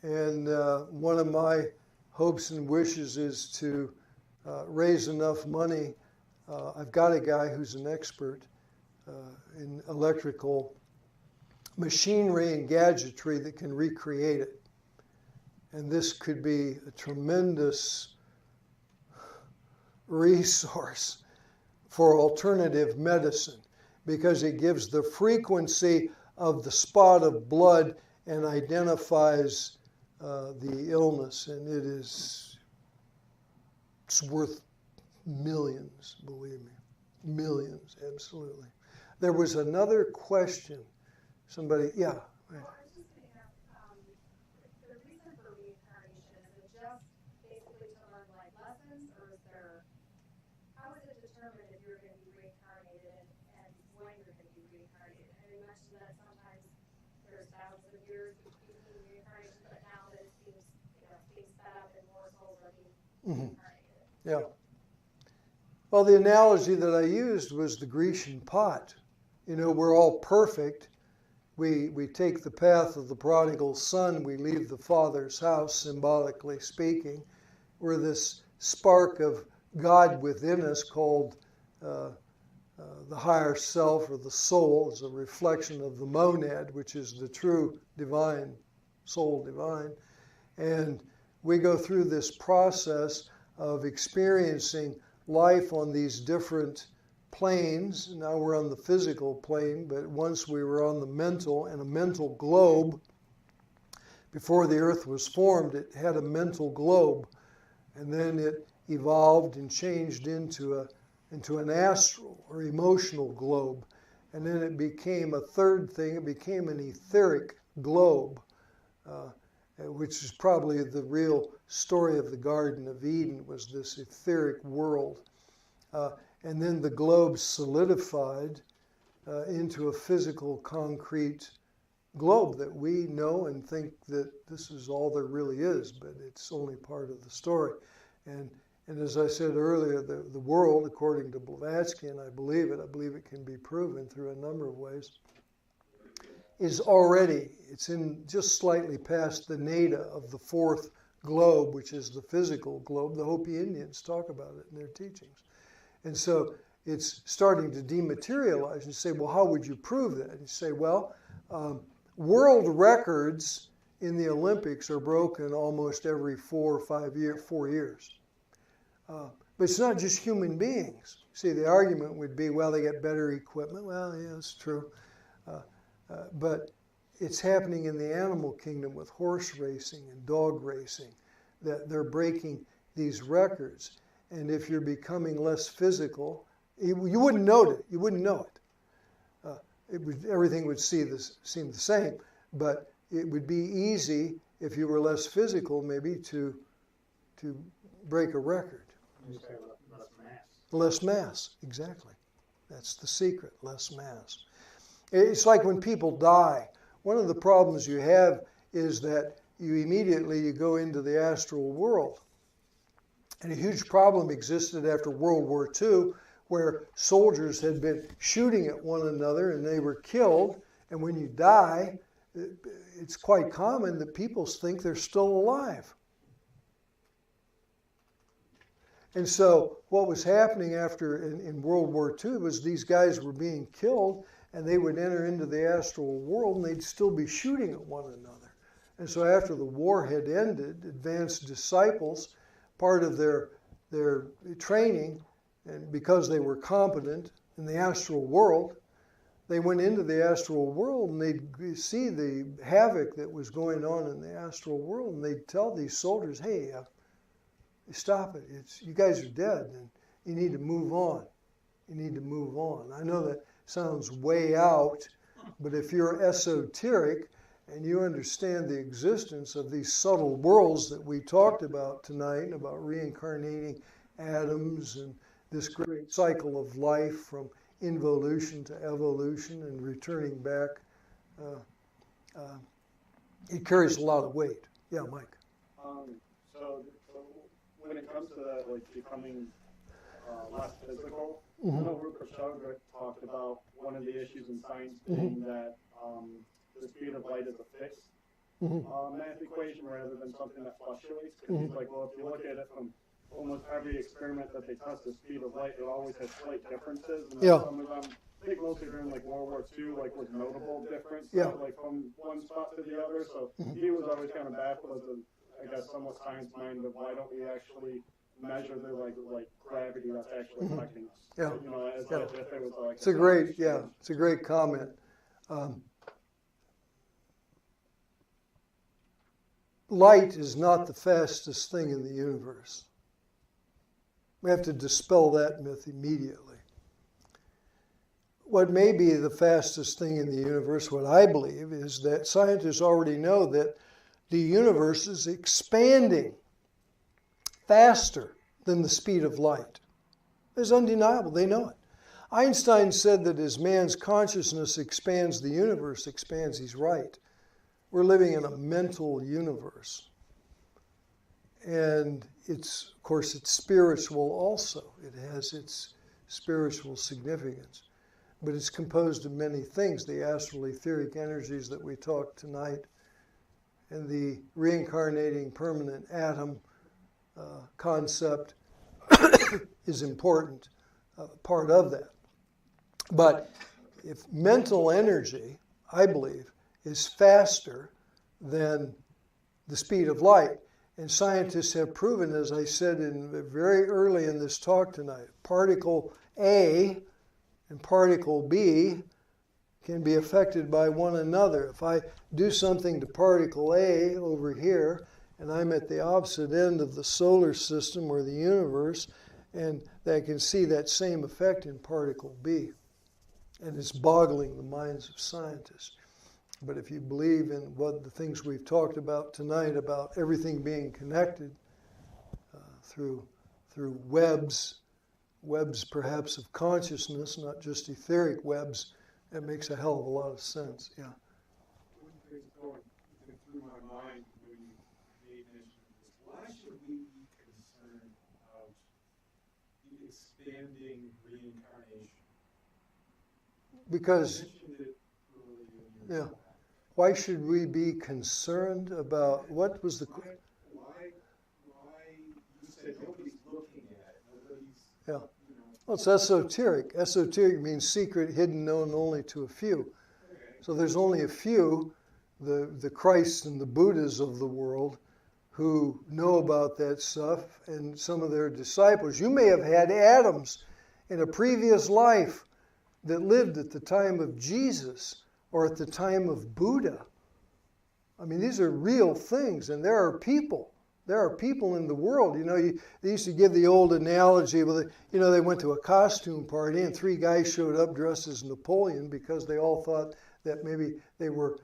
and one of my hopes and wishes is to raise enough money. I've got a guy who's an expert in electrical machinery and gadgetry that can recreate it. And this could be a tremendous resource for alternative medicine, because it gives the frequency of the spot of blood and identifies the illness, and it's worth millions, believe me, millions, absolutely. There was another question. Somebody, yeah. Right. Well, I was just going to ask, the reason for reincarnation, is it just basically to learn life lessons, or is there, how is it determined if you're going to be reincarnated and when you're going to be reincarnated? And you mentioned that sometimes there's thousands of years between reincarnations, but now that it seems, being sped up and more souls are being reincarnated. Yeah. Well, the analogy that I used was the Grecian pot. We're all perfect. We take the path of the prodigal son. We leave the father's house, symbolically speaking. We're this spark of God within us called the higher self, or the soul, is a reflection of the monad, which is the true divine, soul divine. And we go through this process of experiencing life on these different planes. Now we're on the physical plane, but once we were on the mental, and a mental globe. Before the earth was formed, it had a mental globe, and then it evolved and changed into an astral or emotional globe, and then it became a third thing. It became an etheric globe, which is probably the real story of the Garden of Eden, was this etheric world. And then the globe solidified into a physical, concrete globe that we know and think that this is all there really is, but it's only part of the story. And as I said earlier, the world, according to Blavatsky, and I believe it can be proven through a number of ways, it's in just slightly past the nada of the fourth globe, which is the physical globe. The Hopi Indians talk about it in their teachings. And so it's starting to dematerialize. And you say, well, how would you prove that? And you say, well, world records in the Olympics are broken almost every 4 years. But it's not just human beings. See, the argument would be, well, they get better equipment. Well, yeah, it's true. But it's happening in the animal kingdom with horse racing and dog racing, that they're breaking these records. And if you're becoming less physical, you wouldn't know it. You wouldn't know it. Everything would seem the same, but it would be easy if you were less physical, maybe to break a record. You say less mass. Less mass, exactly. That's the secret, less mass. It's like when people die. One of the problems you have is that you go into the astral world. And a huge problem existed after World War II, where soldiers had been shooting at one another and they were killed. And when you die, it's quite common that people think they're still alive. And so what was happening in World War II was these guys were being killed, and they would enter into the astral world and they'd still be shooting at one another. And so after the war had ended, advanced disciples, part of their training, and because they were competent in the astral world, they went into the astral world and they'd see the havoc that was going on in the astral world, and they'd tell these soldiers, hey, stop it. You guys are dead, and you need to move on. You need to move on. I know that sounds way out, but if you're esoteric and you understand the existence of these subtle worlds that we talked about tonight, about reincarnating atoms and this great cycle of life from involution to evolution and returning back, it carries a lot of weight. Yeah, Mike. So when it comes to that, like becoming less physical, Mm-hmm. I know Rupert Sheldrake talked about one of the issues in science being that the speed of light is a fixed math equation rather than something that fluctuates. Because he's like, well, if you look at it from almost every experiment that they test the speed of light, it always has slight differences. And some of them, I think mostly during like World War II, like was notable difference, like from one spot to the other. So he was always kind of baffled as a, I guess, somewhat science mind of why don't we actually measure the like gravity that's actually affecting us? Yeah. You know, as if it was like It's a great comment. light is not the fastest thing in the universe. We have to dispel that myth immediately. What may be the fastest thing in the universe, what I believe, is that scientists already know that the universe is expanding faster than the speed of light. It's undeniable. They know it. Einstein said that as man's consciousness expands, the universe expands. He's right. We're living in a mental universe. And it's, of course, it's spiritual also. It has its spiritual significance. But it's composed of many things. The astral etheric energies that we talked tonight, and the reincarnating permanent atom concept is important, part of that. But if mental energy, I believe, is faster than the speed of light, and scientists have proven, as I said very early in this talk tonight, particle A and particle B can be affected by one another. If I do something to particle A over here, and I'm at the opposite end of the solar system or the universe, and I can see that same effect in particle B. And it's boggling the minds of scientists. But if you believe in what the things we've talked about tonight, about everything being connected through webs perhaps of consciousness, not just etheric webs, that makes a hell of a lot of sense. Yeah. One thing going through my mind when you made mention of this, why should we be concerned about the expanding reincarnation? Because, You mentioned it earlier in your yeah. Why should we be concerned about, what was the... Why you said nobody's looking at it, nobody's, Yeah. you know. Well, it's esoteric. Esoteric means secret, hidden, known only to a few. Okay. So there's only a few, the Christs and the Buddhas of the world, who know about that stuff, and some of their disciples. You may have had Adams in a previous life that lived at the time of Jesus or at the time of Buddha. I mean, these are real things, and there are people. There are people in the world. You know, they used to give the old analogy, they went to a costume party and 3 guys showed up dressed as Napoleon because they all thought that maybe they were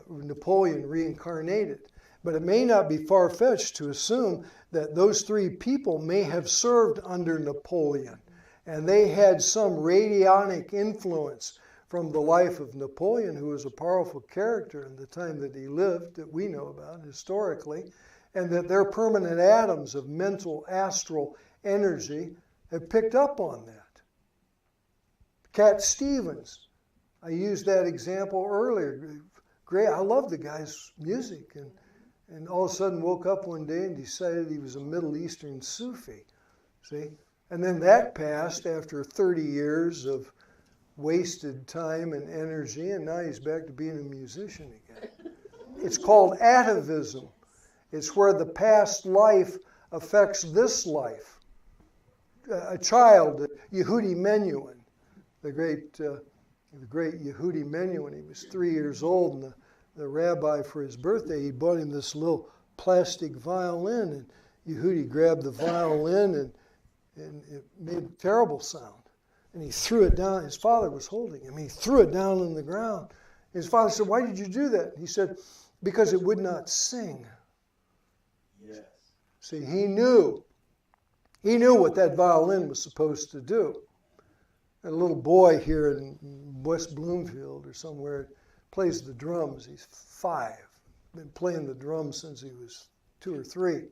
Napoleon reincarnated. But it may not be far-fetched to assume that those 3 people may have served under Napoleon, and they had some radionic influence from the life of Napoleon, who was a powerful character in the time that he lived, that we know about historically, and that their permanent atoms of mental astral energy have picked up on that. Cat Stevens, I used that example earlier. Great, I love the guy's music, and all of a sudden woke up one day and decided he was a Middle Eastern Sufi. See? And then that passed after 30 years of wasted time and energy, and now he's back to being a musician again. It's called Atavism. It's where the past life affects this life. A child, Yehudi Menuhin, the great Yehudi Menuhin, he was 3 years old, and the rabbi, for his birthday, he bought him this little plastic violin, and Yehudi grabbed the violin, and it made a terrible sound. And he threw it down. His father was holding him. He threw it down on the ground. His father said, "Why did you do that?" He said, "Because it would not sing." Yes. See, he knew what that violin was supposed to do. And a little boy here in West Bloomfield or somewhere plays the drums. He's 5. Been playing the drums since he was 2 or 3.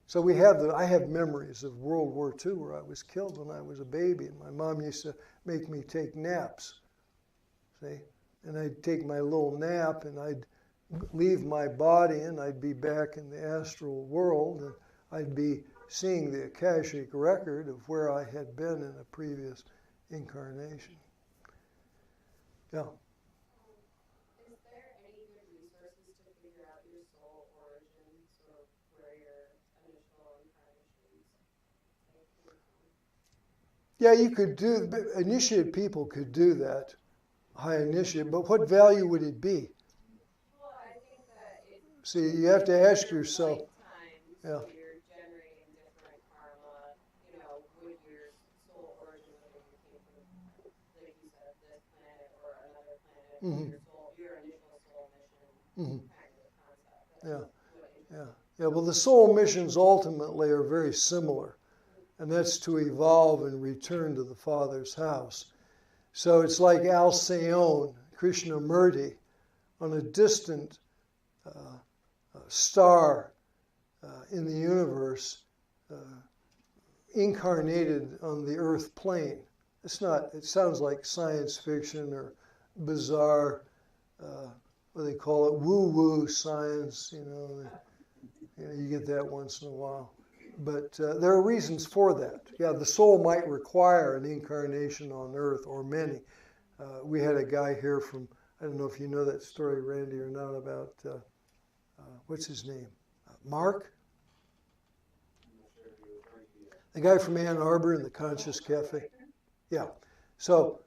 So I have memories of World War II where I was killed when I was a baby, and my mom used to make me take naps. See? And I'd take my little nap, and I'd leave my body, and I'd be back in the astral world, and I'd be seeing the Akashic record of where I had been in a previous incarnation. Yeah. Is there any good resources to figure out your soul origin, sort of where your initial incarnations came from? Yeah, you could do, initiated people could do that, high initiate, but what value would it be? Well, I think See, you have to ask yourself. Yeah. Yeah. So you're generating different karma, with your soul origin, whether you came from, like you said, this planet or another planet, Mhm. your initial soul mission Mhm. kind of concept. Yeah. What it Yeah. Yeah. Well, the soul missions ultimately are very similar, and that's to evolve and return to the Father's house. So it's like Alcyone, Krishnamurti, on a distant star in the universe, incarnated on the earth plane. It's not, it sounds like science fiction or bizarre, what do they call it, woo-woo science, you get that once in a while. But there are reasons for that. Yeah, the soul might require an incarnation on earth, or many. We had a guy here from, I don't know if you know that story, Randy, or not, about, what's his name? Mark? The guy from Ann Arbor in the Conscious Cafe. Yeah. So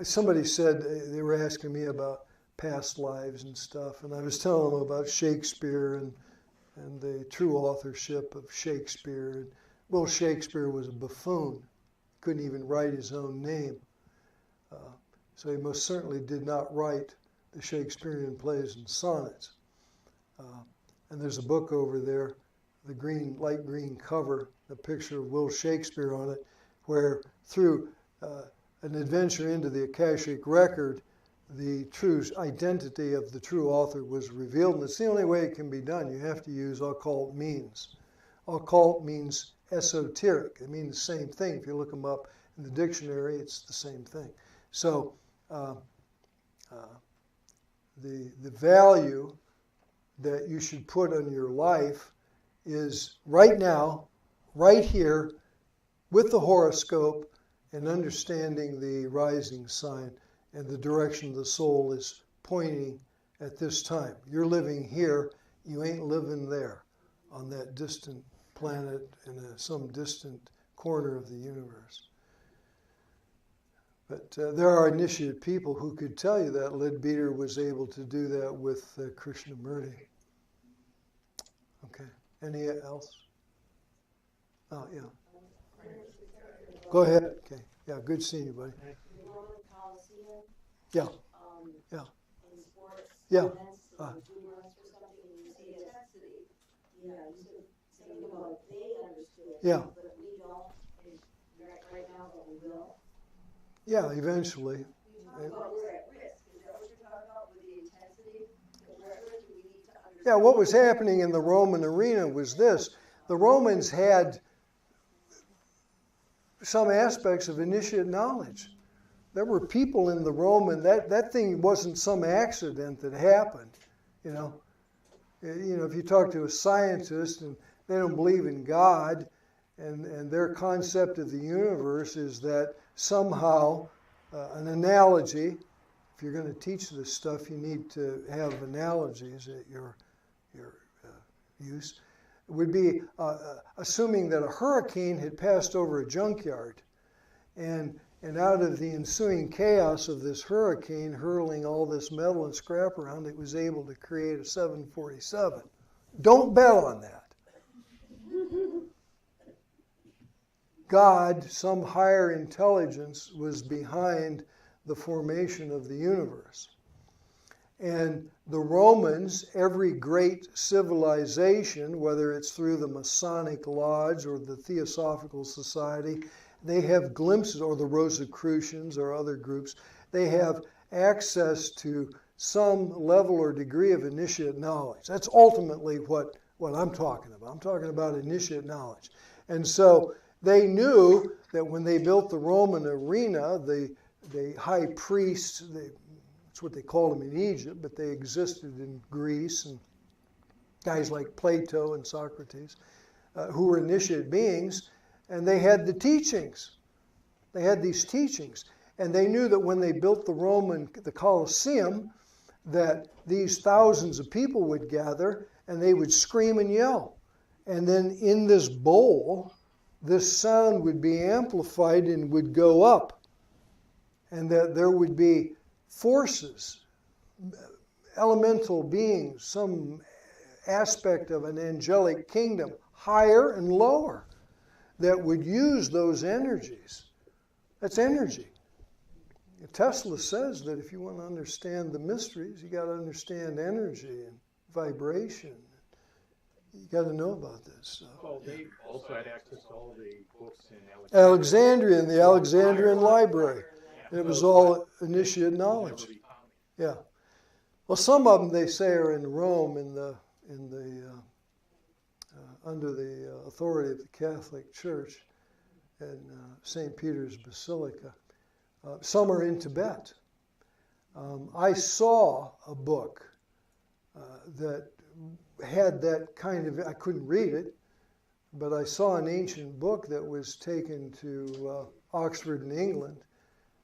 somebody said, they were asking me about past lives and stuff, and I was telling them about Shakespeare and the true authorship of Shakespeare. Will Shakespeare was a buffoon. Couldn't even write his own name. So he most certainly did not write the Shakespearean plays and sonnets. And there's a book over there, the green, light green cover, the picture of Will Shakespeare on it, where through an adventure into the Akashic record, the true identity of the true author was revealed. And it's the only way it can be done. You have to use occult means. Occult means esoteric. It means the same thing. If you look them up in the dictionary, it's the same thing. So the value that you should put on your life is right now, right here, with the horoscope and understanding the rising sign and the direction the soul is pointing at this time. You're living here, you ain't living there on that distant planet in some distant corner of the universe. But there are initiated people who could tell you that. Leadbeater was able to do that with Krishnamurti. Okay. Any else? Oh, yeah. Go ahead. Okay. Yeah, good seeing you, buddy. The Roman Colosseum. Yeah. Yeah. In sports Yeah. events, 2 months or something, and you see intensity. Yeah, you said something about they understood. Yeah. But we don't. And right now, but we will. Yeah, eventually. But we're at risk. Is that what you're talking about with the intensity? That we're at risk, we need to understand. Yeah, what was happening in the Roman arena was this. The Romans had some aspects of initiate knowledge. There were people in the Roman, that thing wasn't some accident that happened, if you talk to a scientist and they don't believe in God, and their concept of the universe is that somehow an analogy, if you're going to teach this stuff, you need to have analogies at your use, would be assuming that a hurricane had passed over a junkyard, and out of the ensuing chaos of this hurricane hurling all this metal and scrap around, it was able to create a 747. Don't bet on that. God, some higher intelligence, was behind the formation of the universe. And the Romans, every great civilization, whether it's through the Masonic Lodge or the Theosophical Society, they have glimpses, or the Rosicrucians or other groups, they have access to some level or degree of initiate knowledge. That's ultimately what I'm talking about. I'm talking about initiate knowledge. And so they knew that when they built the Roman arena, the high priests, that's what they called them in Egypt, but they existed in Greece, and guys like Plato and Socrates, who were initiate beings, and they had the teachings. They had these teachings. And they knew that when they built the Colosseum, that these thousands of people would gather, and they would scream and yell. And then in this bowl, this sound would be amplified and would go up. And that there would be forces, elemental beings, some aspect of an angelic kingdom, higher and lower, that would use those energies. That's energy. Tesla says that if you want to understand the mysteries, you got to understand energy and vibration. You got to know about this. Well, they also had access to all the books in Alexandria, in the Alexandrian Library. And it was all initiate knowledge. Yeah. Well, some of them they say are in Rome, under the authority of the Catholic Church and St. Peter's Basilica. Some are in Tibet. I saw a book that had that kind of, I couldn't read it, but I saw an ancient book that was taken to Oxford in England,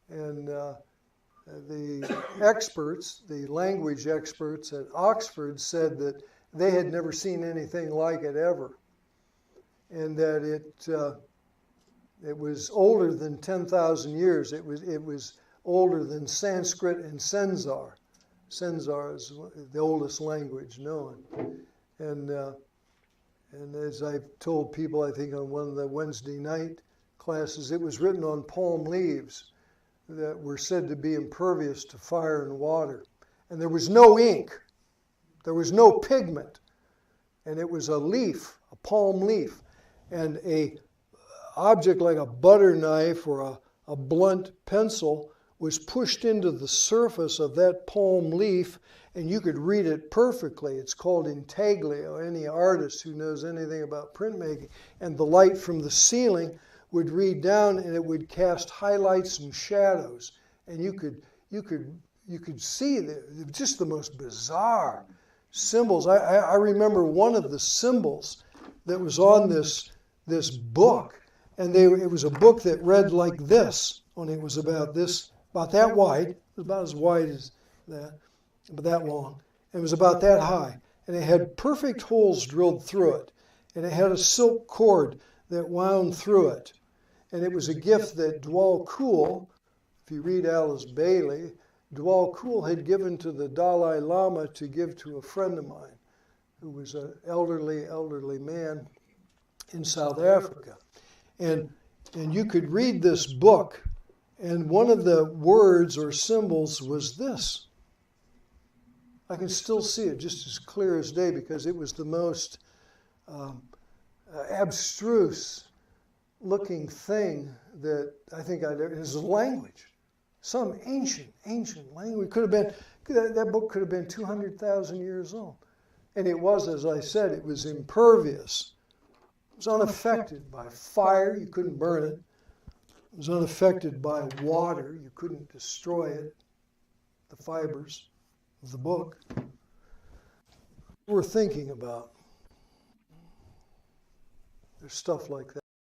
and the experts, the language experts at Oxford said that they had never seen anything like it ever, and that it was older than 10,000 years. It was older than Sanskrit and Senzar. Senzar is the oldest language known. And as I've told people, I think on one of the Wednesday night classes, it was written on palm leaves that were said to be impervious to fire and water. And there was no ink. There was no pigment. And it was a leaf, a palm leaf. And a object like a butter knife or a blunt pencil was pushed into the surface of that palm leaf, and you could read it perfectly. It's called intaglio. Any artist who knows anything about printmaking. And the light from the ceiling would read down, and it would cast highlights and shadows. And you could see just the most bizarre symbols. I remember one of the symbols that was on this book, and it was a book that read like this. Only it was about that wide. It was about as wide as that, but that long. And it was about that high. And it had perfect holes drilled through it. And it had a silk cord that wound through it. And it was a gift that Dwal Kul, if you read Alice Bailey, Dwal Kul had given to the Dalai Lama to give to a friend of mine who was an elderly man in South Africa. And you could read this book, and one of the words or symbols was this. I can still see it just as clear as day because it was the most abstruse looking thing that I think I'd ever. It was a language, some ancient language. That book could have been 200,000 years old, and it was, as I said, it was impervious. It was unaffected by fire. You couldn't burn it. It was unaffected by water. You couldn't destroy it. The fibers of the book. We're thinking about. There's stuff like that.